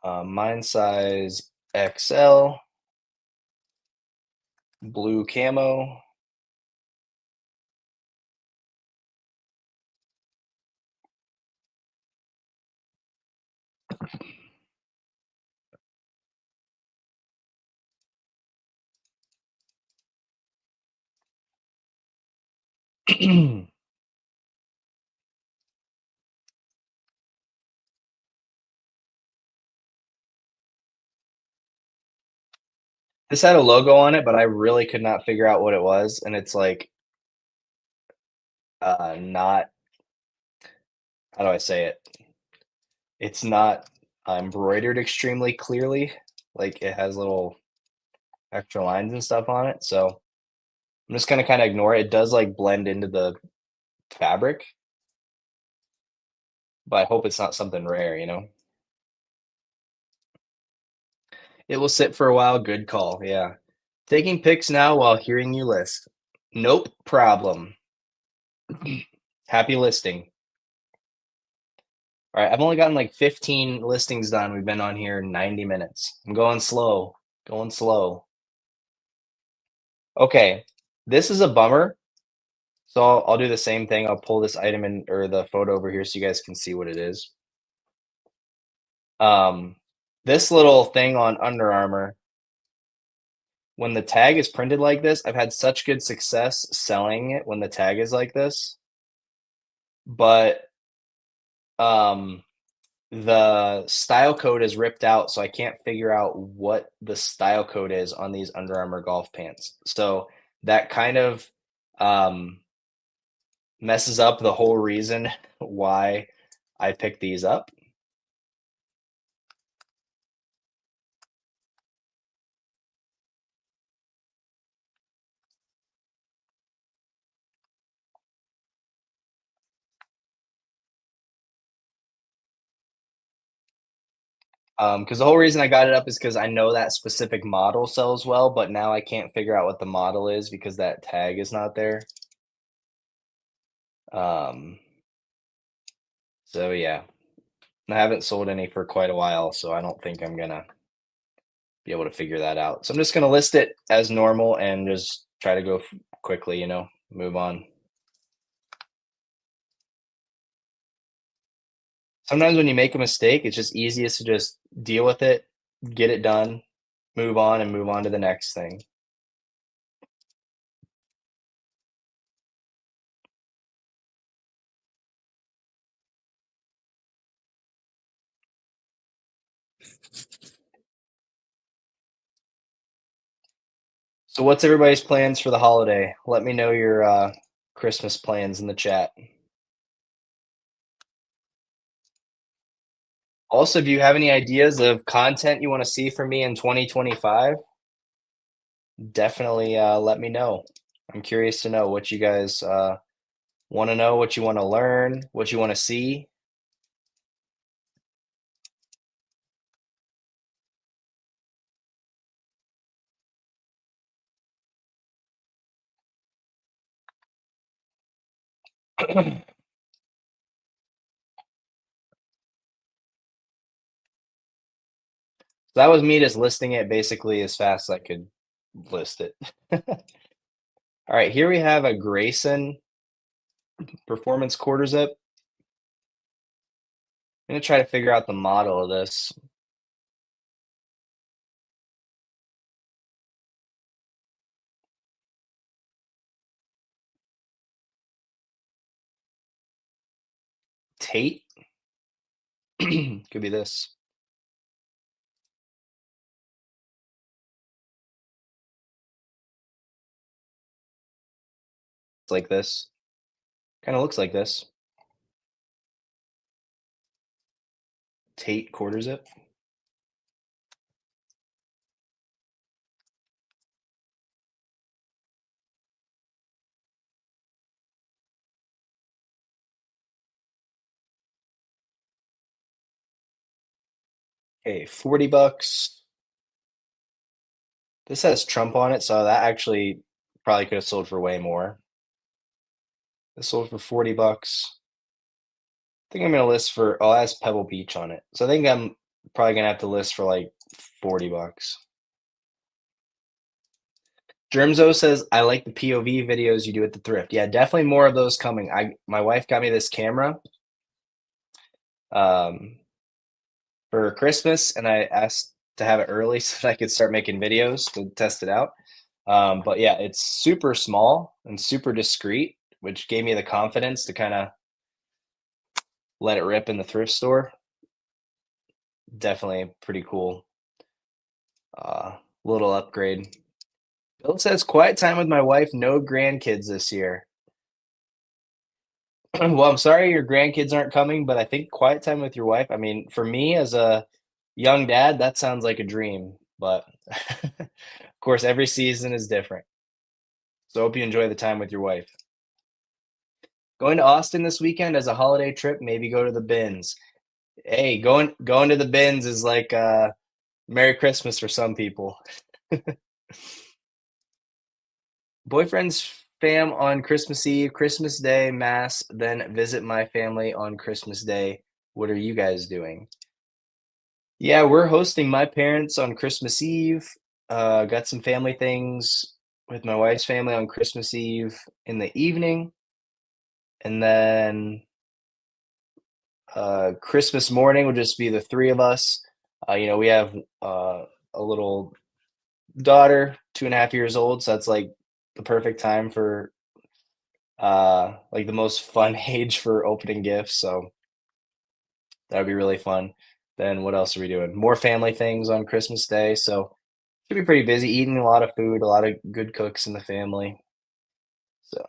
Mine size XL, blue camo. This had a logo on it, but I really could not figure out what it was, and it's like not, how do I say it? It's not embroidered extremely clearly. Like it has little extra lines and stuff on it. So I'm just gonna kind of ignore it. It does like blend into the fabric, but I hope it's not something rare. It will sit for a while. Good call. Yeah. Taking pics now while hearing you list. Nope problem. Happy listing. All right, I've only gotten like 15 listings done. We've been on here 90 minutes. I'm going slow, going slow. Okay, this is a bummer. So I'll do the same thing. I'll pull this item in or the photo over here so you guys can see what it is. Um, this little thing on Under Armour, when the tag is printed like this, I've had such good success selling it when the tag is like this. But um the style code is ripped out, so I can't figure out what the style code is on these Under Armour golf pants. So that kind of messes up the whole reason why I picked these up. Because the whole reason I got it up is because I know that specific model sells well, but now I can't figure out what the model is because that tag is not there. Um, so yeah, I haven't sold any for quite a while, so I don't think I'm gonna be able to figure that out. So I'm just gonna list it as normal and just try to go quickly, move on. Sometimes when you make a mistake, it's just easiest to just deal with it, get it done, move on, and move on to the next thing. So what's everybody's plans for the holiday? Let me know your Christmas plans in the chat. Also, if you have any ideas of content you want to see from me in 2025, definitely let me know. I'm curious to know what you guys want to know, what you want to learn, what you want to see. That was me just listing it basically as fast as I could list it. All right, here we have a Grayson performance quarter zip. I'm gonna try to figure out the model of this. Tate could be this. It's like this. Kind of looks like this. Tate quarter zip. Okay, 40 bucks. This has Trump on it, so that actually probably could have sold for way more. This sold for 40 bucks. I think I'm gonna list for, oh, it has Pebble Beach on it. So I think I'm probably gonna have to list for like 40 bucks. Germzo says, I like the POV videos you do at the thrift. Yeah, definitely more of those coming. My wife got me this camera um, for Christmas, and I asked to have it early so that I could start making videos to test it out. But yeah, it's super small and super discreet, which gave me the confidence to kind of let it rip in the thrift store. Definitely pretty cool little upgrade. Bill says, quiet time with my wife, no grandkids this year. Well, I'm sorry your grandkids aren't coming, but I think quiet time with your wife, I mean, for me as a young dad, that sounds like a dream, but of course, every season is different. So hope you enjoy the time with your wife. Going to Austin this weekend as a holiday trip, maybe go to the bins. Hey, going to the bins is like Merry Christmas for some people. Boyfriend's fam on Christmas Eve, Christmas Day, Mass, then visit my family on Christmas Day. What are you guys doing? Yeah, we're hosting my parents on Christmas Eve. Got some family things with my wife's family on Christmas Eve in the evening. And then Christmas morning will just be the three of us. We have a little daughter, 2.5 years old, so that's like the perfect time for like the most fun age for opening gifts. So that would be really fun. Then what else are we doing? More family things on Christmas Day. So should be pretty busy, eating a lot of food, a lot of good cooks in the family. So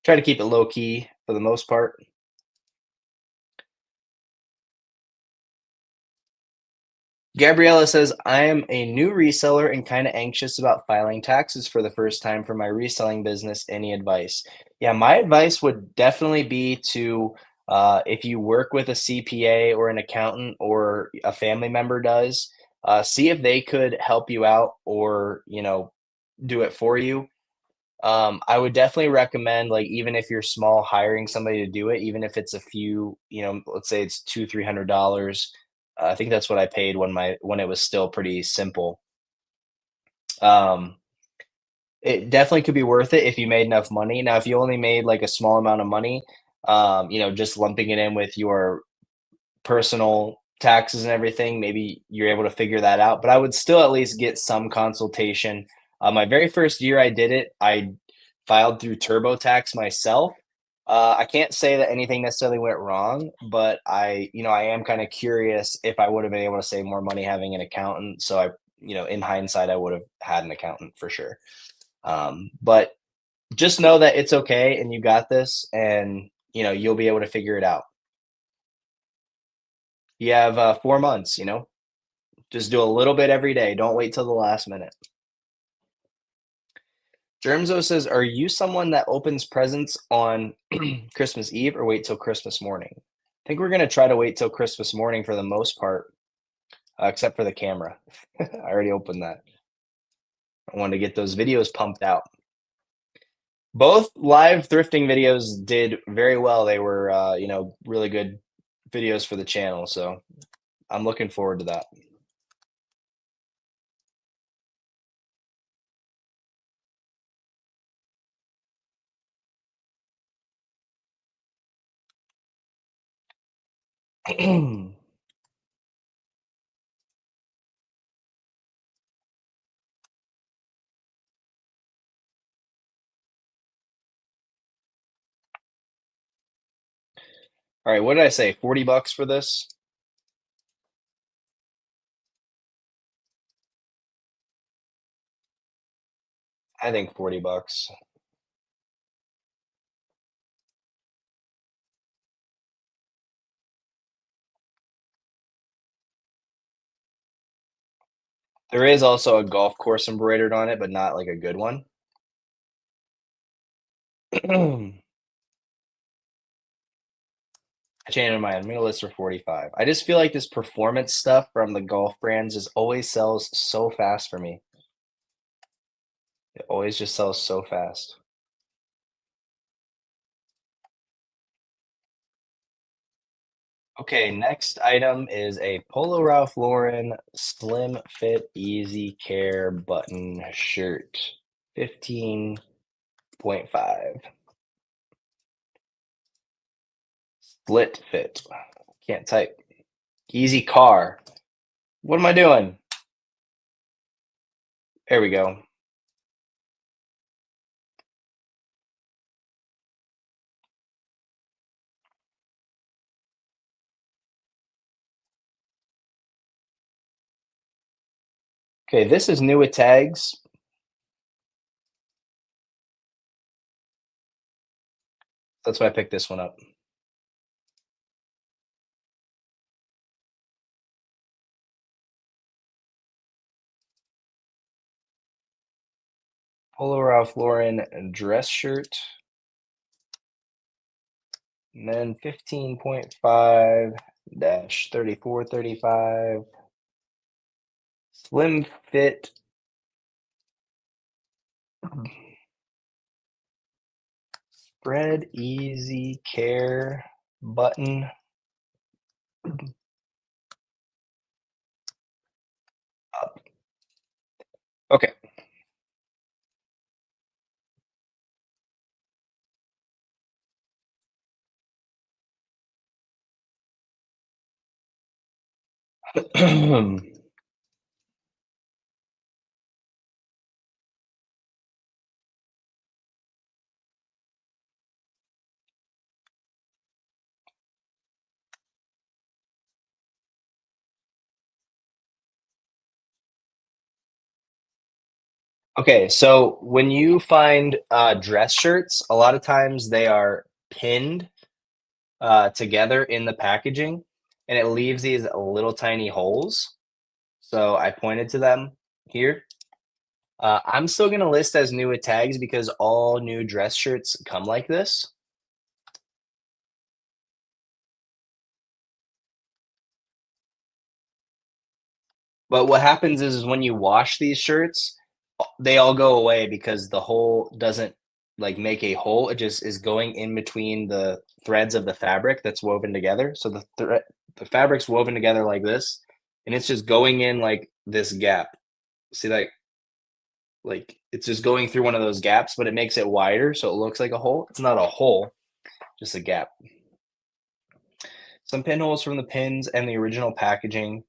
try to keep it low key for the most part. Gabriella says, I am a new reseller and kind of anxious about filing taxes for the first time for my reselling business. Any advice? Yeah, my advice would definitely be to If you work with a CPA or an accountant or a family member does, see if they could help you out or, do it for you. I would definitely recommend, like, even if you're small, hiring somebody to do it, even if it's a few, let's say it's $200, $300. I think that's what I paid when it was still pretty simple. Um, it definitely could be worth it if you made enough money. Now, if you only made like a small amount of money, just lumping it in with your personal taxes and everything, maybe you're able to figure that out. But I would still at least get some consultation. My very first year I did it, I filed through TurboTax myself. I can't say that anything necessarily went wrong, but I am kind of curious if I would have been able to save more money having an accountant. So in hindsight, I would have had an accountant for sure. But just know that it's okay and you got this, and you'll be able to figure it out. You have 4 months. Just do a little bit every day. Don't wait till the last minute. Germzo says, "Are you someone that opens presents on Christmas Eve or wait till Christmas morning?" I think we're gonna try to wait till Christmas morning for the most part, except for the camera. I already opened that. I wanted to get those videos pumped out. Both live thrifting videos did very well. They were, really good videos for the channel, so I'm looking forward to that. All right, what did I say? 40 bucks for this? I think 40 bucks. There is also a golf course embroidered on it, but not like a good one. I changed my mind. I'm gonna list for 45. I just feel like this performance stuff from the golf brands just always sells so fast for me. It always just sells so fast. Okay, next item is a Polo Ralph Lauren Slim Fit Easy Care button shirt. 15.5. Split fit. Can't type. Easy car. What am I doing? There we go. Okay, this is new with tags. That's why I picked this one up. Polo Ralph Lauren dress shirt. And then 15.5 dash 3435 slim fit spread easy care button up. Okay. Okay, so when you find dress shirts, a lot of times they are pinned together in the packaging, and it leaves these little tiny holes. So I pointed to them here. I'm still gonna list as new with tags because all new dress shirts come like this. But what happens is when you wash these shirts, they all go away because the hole doesn't like make a hole. It just is going in between the threads of the fabric that's woven together. So the fabric's woven together like this, and it's just going in like this gap. See, like it's just going through one of those gaps, but it makes it wider so it looks like a hole. It's not a hole, just a gap. Some pinholes from the pins and the original packaging,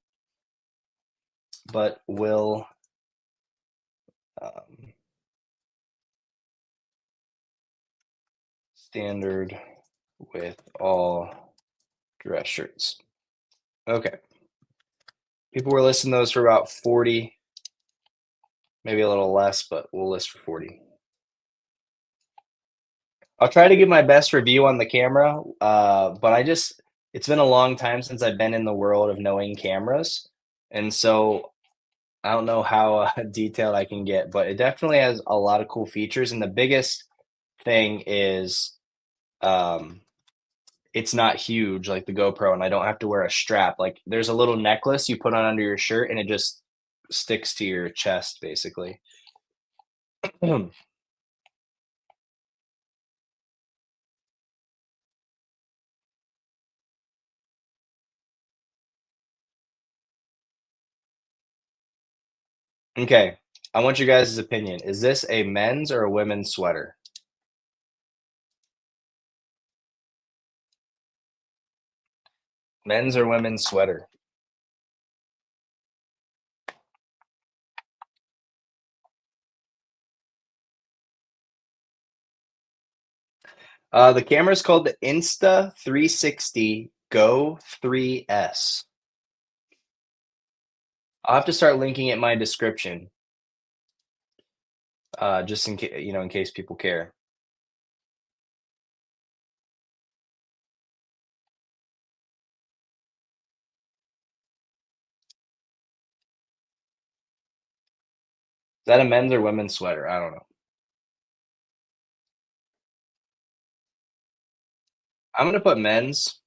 but will um, standard with all dress shirts. Okay. People were listing those for about 40, maybe a little less, but we'll list for 40. I'll try to give my best review on the camera, but it's been a long time since I've been in the world of knowing cameras. And so I don't know how detailed I can get, but it definitely has a lot of cool features. And the biggest thing is um, it's not huge like the GoPro, and I don't have to wear a strap. Like there's a little necklace you put on under your shirt, and it just sticks to your chest, basically. Okay, I want you guys' opinion. Is this a men's or a women's sweater? Men's or women's sweater? The camera is called the Insta360 Go 3S. I'll have to start linking it in my description, just in case in case people care. Is that a men's or women's sweater? I don't know. I'm gonna put men's.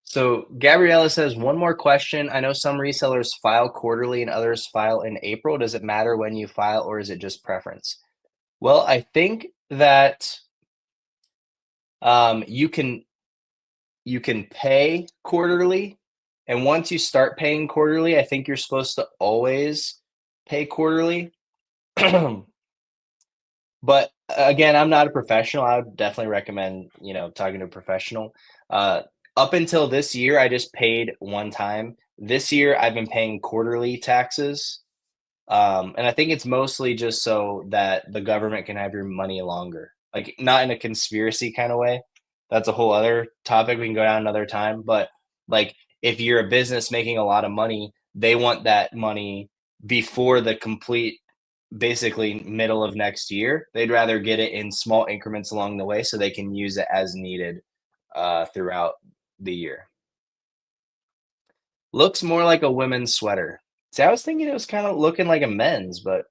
So Gabriella says one more question. I know some resellers file quarterly and others file in April. Does it matter when you file, or is it just preference? Well, I think that you can pay quarterly, and once you start paying quarterly, I think you're supposed to always pay quarterly. But again, I'm not a professional. I would definitely recommend, talking to a professional. Uh, Up until this year, I just paid one time. This year, I've been paying quarterly taxes. And I think it's mostly just so that the government can have your money longer, like not in a conspiracy kind of way. That's a whole other topic. We can go down another time. But like, if you're a business making a lot of money, they want that money before the complete, basically middle of next year. They'd rather get it in small increments along the way so they can use it as needed throughout the year. Looks more like a women's sweater. See, I was thinking it was kind of looking like a men's, but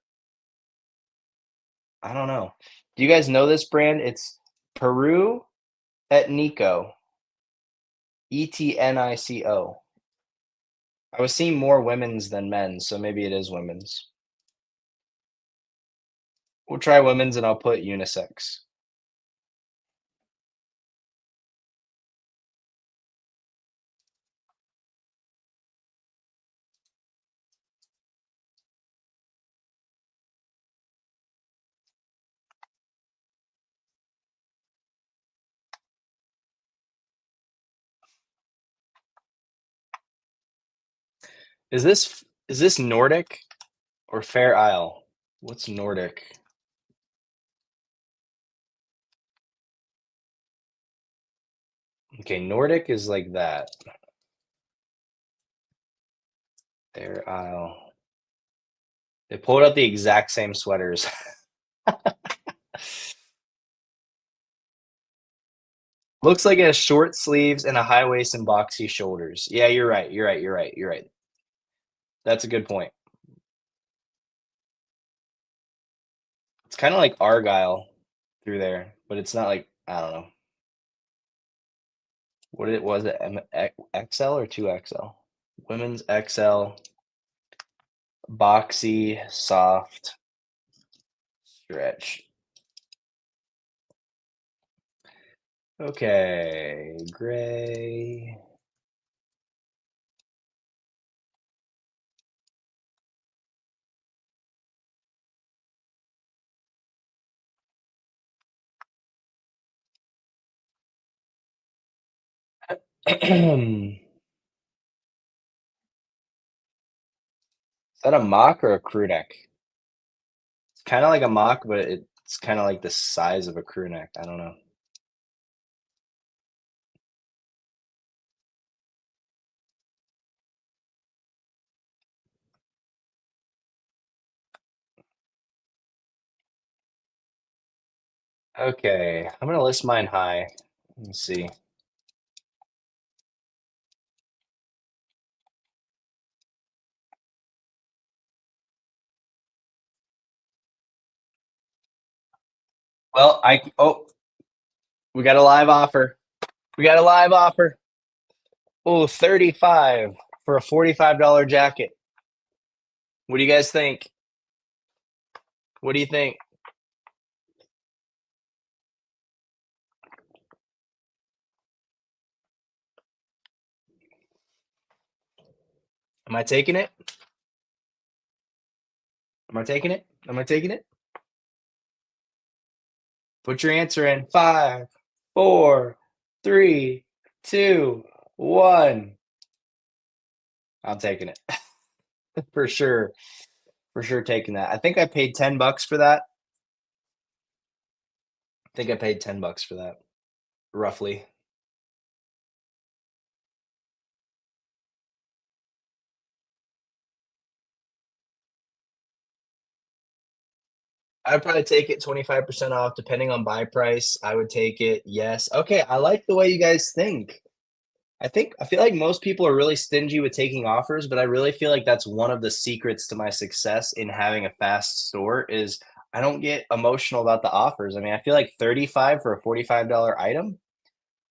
I don't know. Do you guys know this brand? It's Peru Etnico, Etnico. I was seeing more women's than men's, so maybe it is women's. We'll try women's and I'll put unisex. Is this Nordic or Fair Isle? What's Nordic? Okay, Nordic is like that. Fair Isle. They pulled out the exact same sweaters. Looks like it has short sleeves and a high waist and boxy shoulders. Yeah, you're right. You're right. You're right. You're right. That's a good point. It's kind of like Argyle through there, but it's not like I don't know. Was it XL or 2XL? Women's XL, boxy, soft, stretch. Okay, gray. Is that a mock or a crew neck? It's kind of like a mock, but it's kind of like the size of a crew neck. I don't know. Okay, I'm gonna list mine high. Let's see. Well, we got a live offer. We got a live offer. Oh, 35 for a $45 jacket. What do you guys think? What do you think? Am I taking it? Am I taking it? Am I taking it? Put your answer in. 5, 4, 3, 2, 1. I'm taking it. For sure. For sure taking that. I think I paid $10 for that. I think I paid $10 for that, roughly. I'd probably take it 25% off depending on buy price. I would take it. Yes. Okay, I like the way you guys think. I feel like most people are really stingy with taking offers, but I really feel like that's one of the secrets to my success in having a fast store is I don't get emotional about the offers. I mean, I feel like 35 for a $45 item,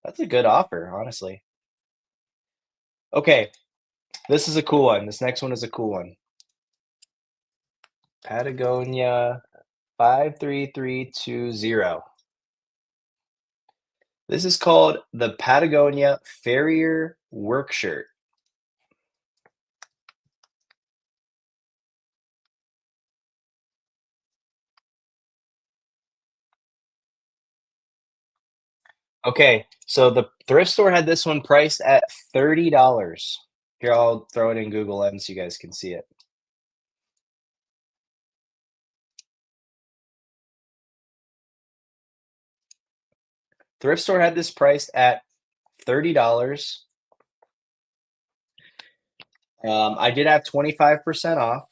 that's a good offer, honestly. Okay, this is a cool one. This next one is a cool one. Patagonia 53320. This is called the Patagonia Farrier Work Shirt. Okay, so the thrift store had this one priced at $30. Here, I'll throw it in Google Lens so you guys can see it. Thrift store had this priced at $30. I did have 25% off.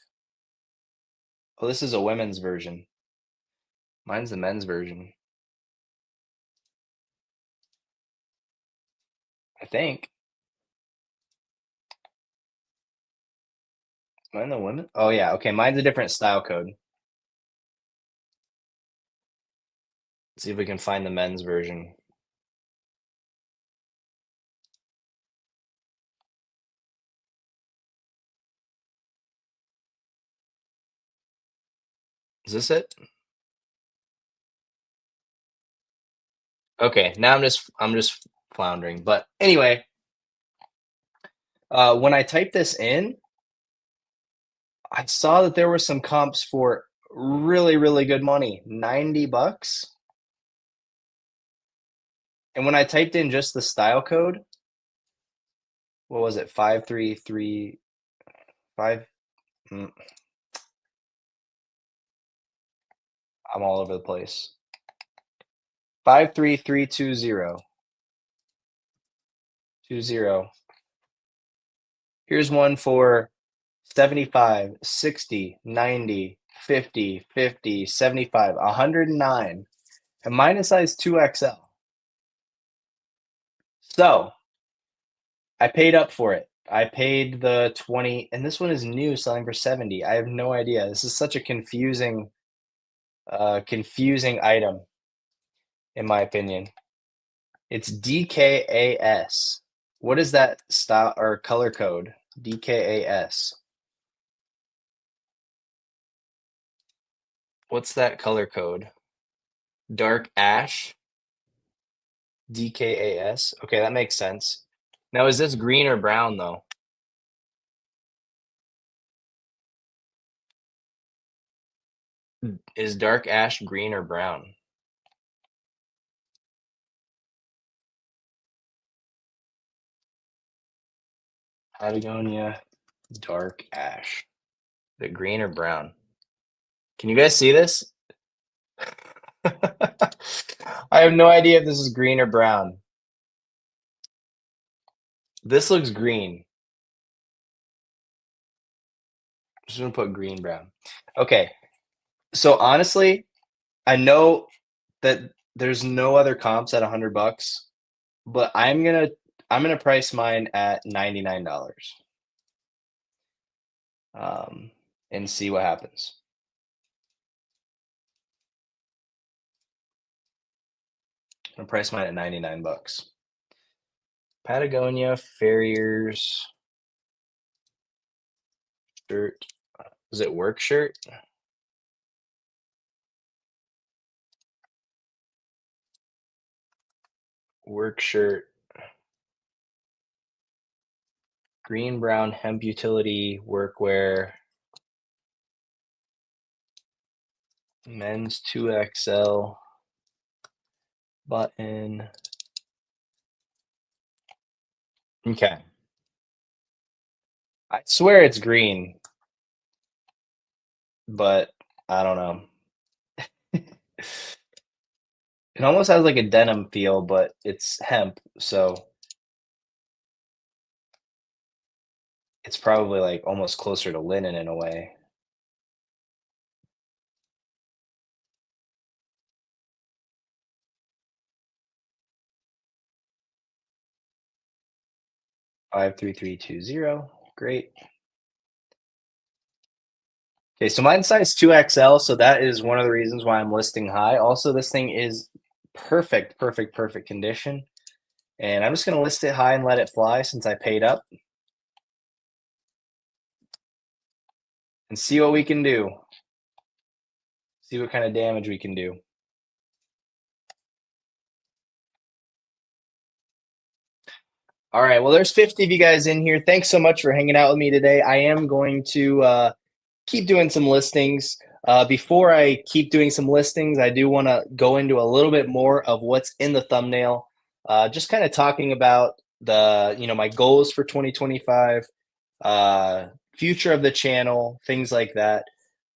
Oh, this is a women's version. Mine's the men's version, I think. Mine the women? Oh yeah, okay. Mine's a different style code. Let's see if we can find the men's version. Is this it? Okay, now I'm just floundering. But anyway, when I typed this in, I saw that there were some comps for really, really good money, $90. And when I typed in just the style code, what was it? 5335. Mm, I'm all over the place. 53320. 20. Here's one for 75, 60, 90, 50, 50, 75, 109, and mine is size 2XL. So I paid up for it. I paid the 20, and this one is new, selling for 70. I have no idea. This is such a confusing item, in my opinion. It's DKAS. What is that style or color code? DKAS. What's that color code? Dark ash? DKAS? Okay, that makes sense. Now, is this green or brown though? Is dark ash green or brown? Patagonia dark ash. Is it green or brown? Can you guys see this? I have no idea if this is green or brown. This looks green. Just gonna put green brown. Okay. So honestly, I know that there's no other comps at $100, but I'm gonna price mine at $99, um, and see what happens. I'm gonna price mine at $99. Patagonia Farriers shirt. Is it work shirt? Work shirt. Green brown hemp utility workwear. Men's 2XL button. Okay. I swear it's green, but I don't know. It almost has like a denim feel, but it's hemp, so it's probably like almost closer to linen in a way. 53320. Great. Okay, so mine's size 2XL, so that is one of the reasons why I'm listing high. Also, this thing is perfect, perfect, perfect condition. And I'm just gonna list it high and let it fly since I paid up and see what we can do. See what kind of damage we can do. All right, well, there's 50 of you guys in here. Thanks so much for hanging out with me today. I am going to keep doing some listings. Before I keep doing some listings, I do want to go into a little bit more of what's in the thumbnail. Just kind of talking about my goals for 2025, future of the channel, things like that.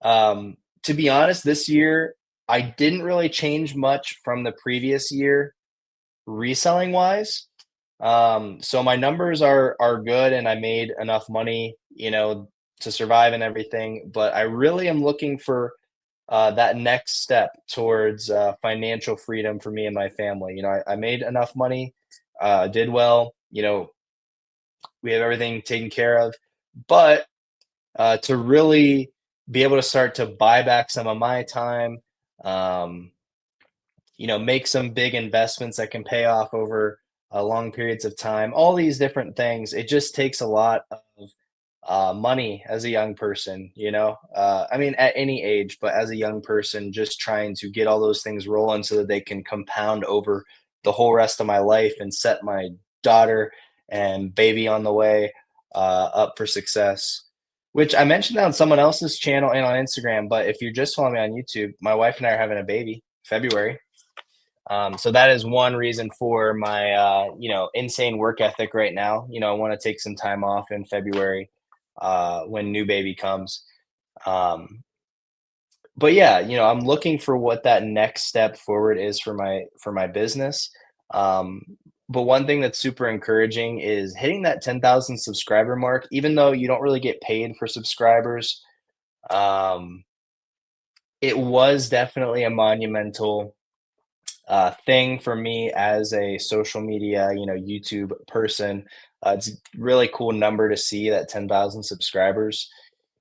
To be honest, this year I didn't really change much from the previous year reselling wise. So my numbers are good and I made enough money, to survive and everything, but I really am looking for that next step towards financial freedom for me and my family. I made enough money, did well, we have everything taken care of, but to really be able to start to buy back some of my time, um, make some big investments that can pay off over long periods of time, all these different things. It just takes a lot of money as a young person, I mean, at any age, but as a young person, just trying to get all those things rolling so that they can compound over the whole rest of my life and set my daughter and baby on the way up for success. Which I mentioned that on someone else's channel and on Instagram, but if you're just following me on YouTube, my wife and I are having a baby February. So that is one reason for my, insane work ethic right now. I want to take some time off in February when new baby comes. Um, but yeah, I'm looking for what that next step forward is for my business. Um, but one thing that's super encouraging is hitting that 10,000 subscriber mark, even though you don't really get paid for subscribers. Um, it was definitely a monumental thing for me as a social media, YouTube person. It's a really cool number to see that 10,000 subscribers.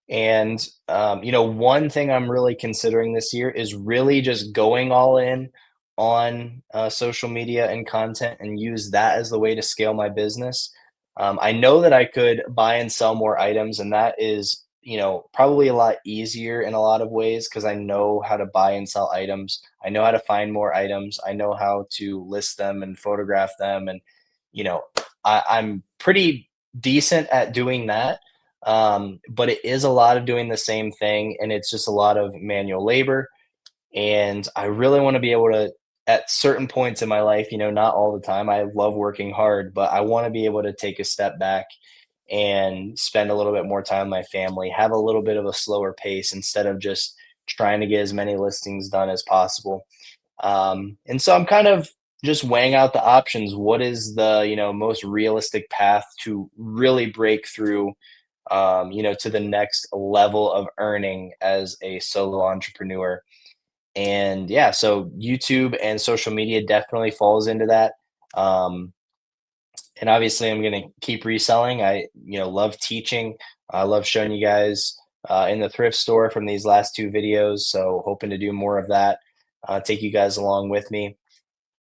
And, one thing I'm really considering this year is really just going all in on social media and content and use that as the way to scale my business. I know that I could buy and sell more items, and that is, probably a lot easier in a lot of ways because I know how to buy and sell items. I know how to find more items. I know how to list them and photograph them, and you know, I'm pretty decent at doing that. But it is a lot of doing the same thing, and it's just a lot of manual labor. And I really want to be able to, at certain points in my life, not all the time. I love working hard, but I want to be able to take a step back and spend a little bit more time with my family, have a little bit of a slower pace instead of just trying to get as many listings done as possible. And so I'm kind of just weighing out the options. What is the, most realistic path to really break through, to the next level of earning as a solo entrepreneur? And yeah, so YouTube and social media definitely falls into that. Um, and obviously, I'm going to keep reselling. I, love teaching. I love showing you guys in the thrift store from these last two videos. So hoping to do more of that. Take you guys along with me.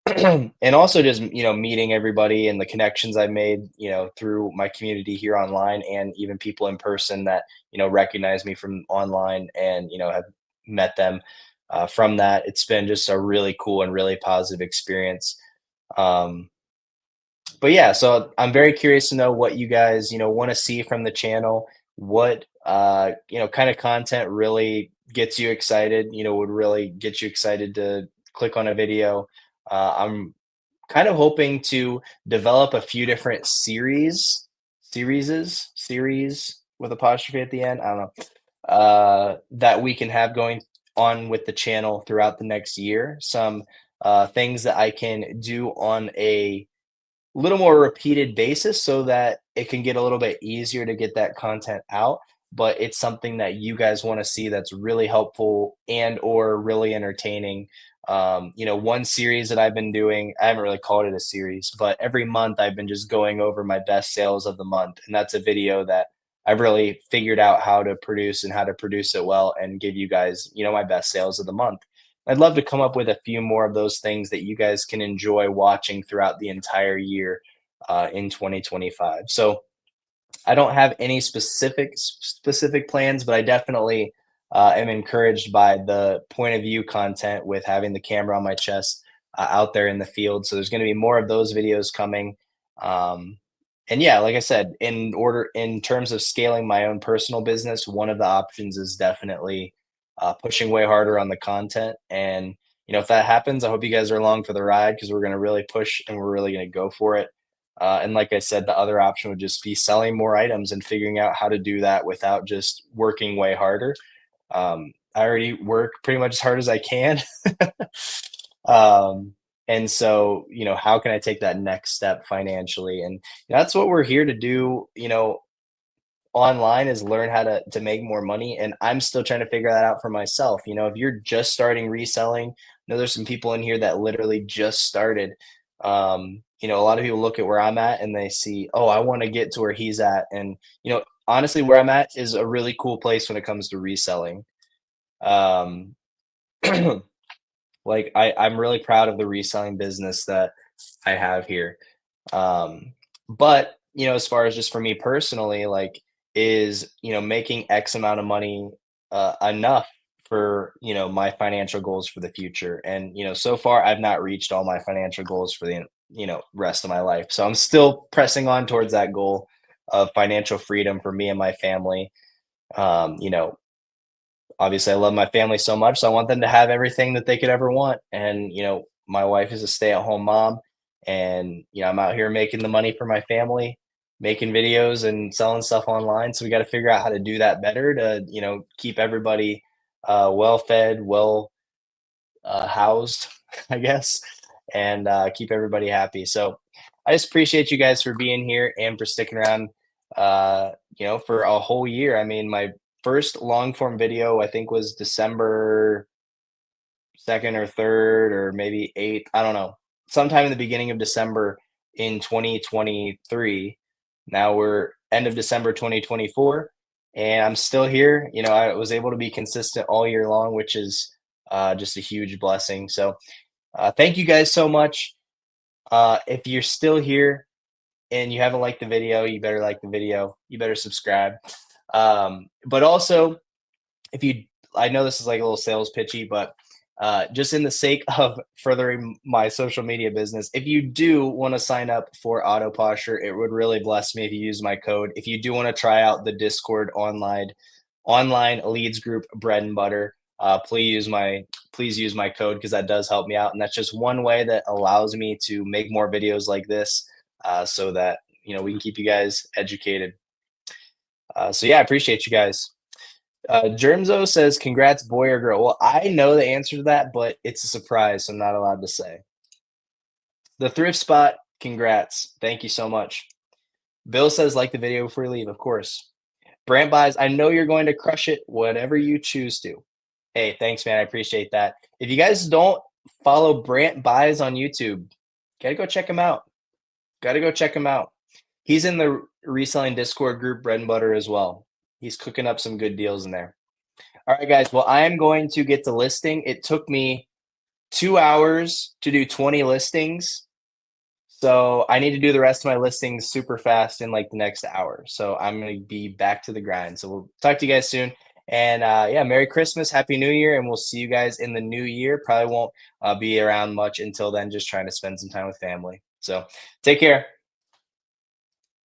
And also just, meeting everybody and the connections I made, through my community here online, and even people in person that, recognize me from online and, have met them from that. It's been just a really cool and really positive experience. Um, but yeah, so I'm very curious to know what you guys, want to see from the channel. What, kind of content really gets you excited, would really get you excited to click on a video. I'm kind of hoping to develop a few different series with apostrophe at the end. I don't know, that we can have going on with the channel throughout the next year. Some things that I can do on a little more repeated basis so that it can get a little bit easier to get that content out, but it's something that you guys want to see that's really helpful and or really entertaining. One series that I've been doing, I haven't really called it a series, but every month I've been just going over my best sales of the month, and that's a video that I've really figured out how to produce and how to produce it well and give you guys, my best sales of the month. I'd love to come up with a few more of those things that you guys can enjoy watching throughout the entire year in 2025. So I don't have any specific plans, but I definitely am encouraged by the point of view content with having the camera on my chest out there in the field. So there's going to be more of those videos coming. Um, and yeah, like I said, in terms of scaling my own personal business, one of the options is definitely pushing way harder on the content. And if that happens, I hope you guys are along for the ride because we're going to really push and we're really going to go for it. And like I said, the other option would just be selling more items and figuring out how to do that without just working way harder. I already work pretty much as hard as I can. um, and so, how can I take that next step financially? And that's what we're here to do, online, is learn how to make more money. And I'm still trying to figure that out for myself. If you're just starting reselling, I know there's some people in here that literally just started. A lot of people look at where I'm at and they see, oh, I want to get to where he's at. And, honestly, where I'm at is a really cool place when it comes to reselling. Um, like I'm really proud of the reselling business that I have here. Um, but as far as just for me personally, like, is making X amount of money enough for my financial goals for the future? And so far I've not reached all my financial goals for the rest of my life. So I'm still pressing on towards that goal of financial freedom for me and my family. Um, you know, Obviously I love my family so much, so I want them to have everything that they could ever want. And my wife is a stay-at-home mom, and I'm out here making the money for my family, making videos and selling stuff online. So we got to figure out how to do that better to keep everybody well fed, well housed, I guess, and keep everybody happy. So I just appreciate you guys for being here and for sticking around, for a whole year. I mean, my first long form video, I think, was December 2nd or 3rd or maybe 8th. I don't know. Sometime in the beginning of December in 2023. Now we're end of December 2024, and I'm still here. I was able to be consistent all year long, which is just a huge blessing. So Thank you guys so much. If you're still here and you haven't liked the video, you better like the video. You better subscribe. But also, if you, I know this is like a little sales pitchy, but just in the sake of furthering my social media business, if you do want to sign up for Auto Posture, it would really bless me if you use my code. If you do want to try out the Discord online leads group bread and butter, please use my code because that does help me out, and that's just one way that allows me to make more videos like this, so that we can keep you guys educated. So yeah, I appreciate you guys. Germzo says, "Congrats, boy or girl." Well, I know the answer to that, but it's a surprise, so I'm not allowed to say. The thrift spot, congrats. Thank you so much. Bill says, "Like the video before you leave." Of course. Brant buys, "I know you're going to crush it, whatever you choose to." Hey, thanks, man. I appreciate that. If you guys don't follow Brant buys on YouTube, gotta go check him out. Gotta go check him out. He's in the reselling Discord group Bread and Butter as well. He's cooking up some good deals in there. All right, guys. Well, I am going to get to listing. It took me 2 hours to do 20 listings. So I need to do the rest of my listings super fast in like the next hour. So I'm going to be back to the grind. So we'll talk to you guys soon. And yeah, Merry Christmas, Happy New Year. And we'll see you guys in the new year. Probably won't be around much until then, just trying to spend some time with family. So take care.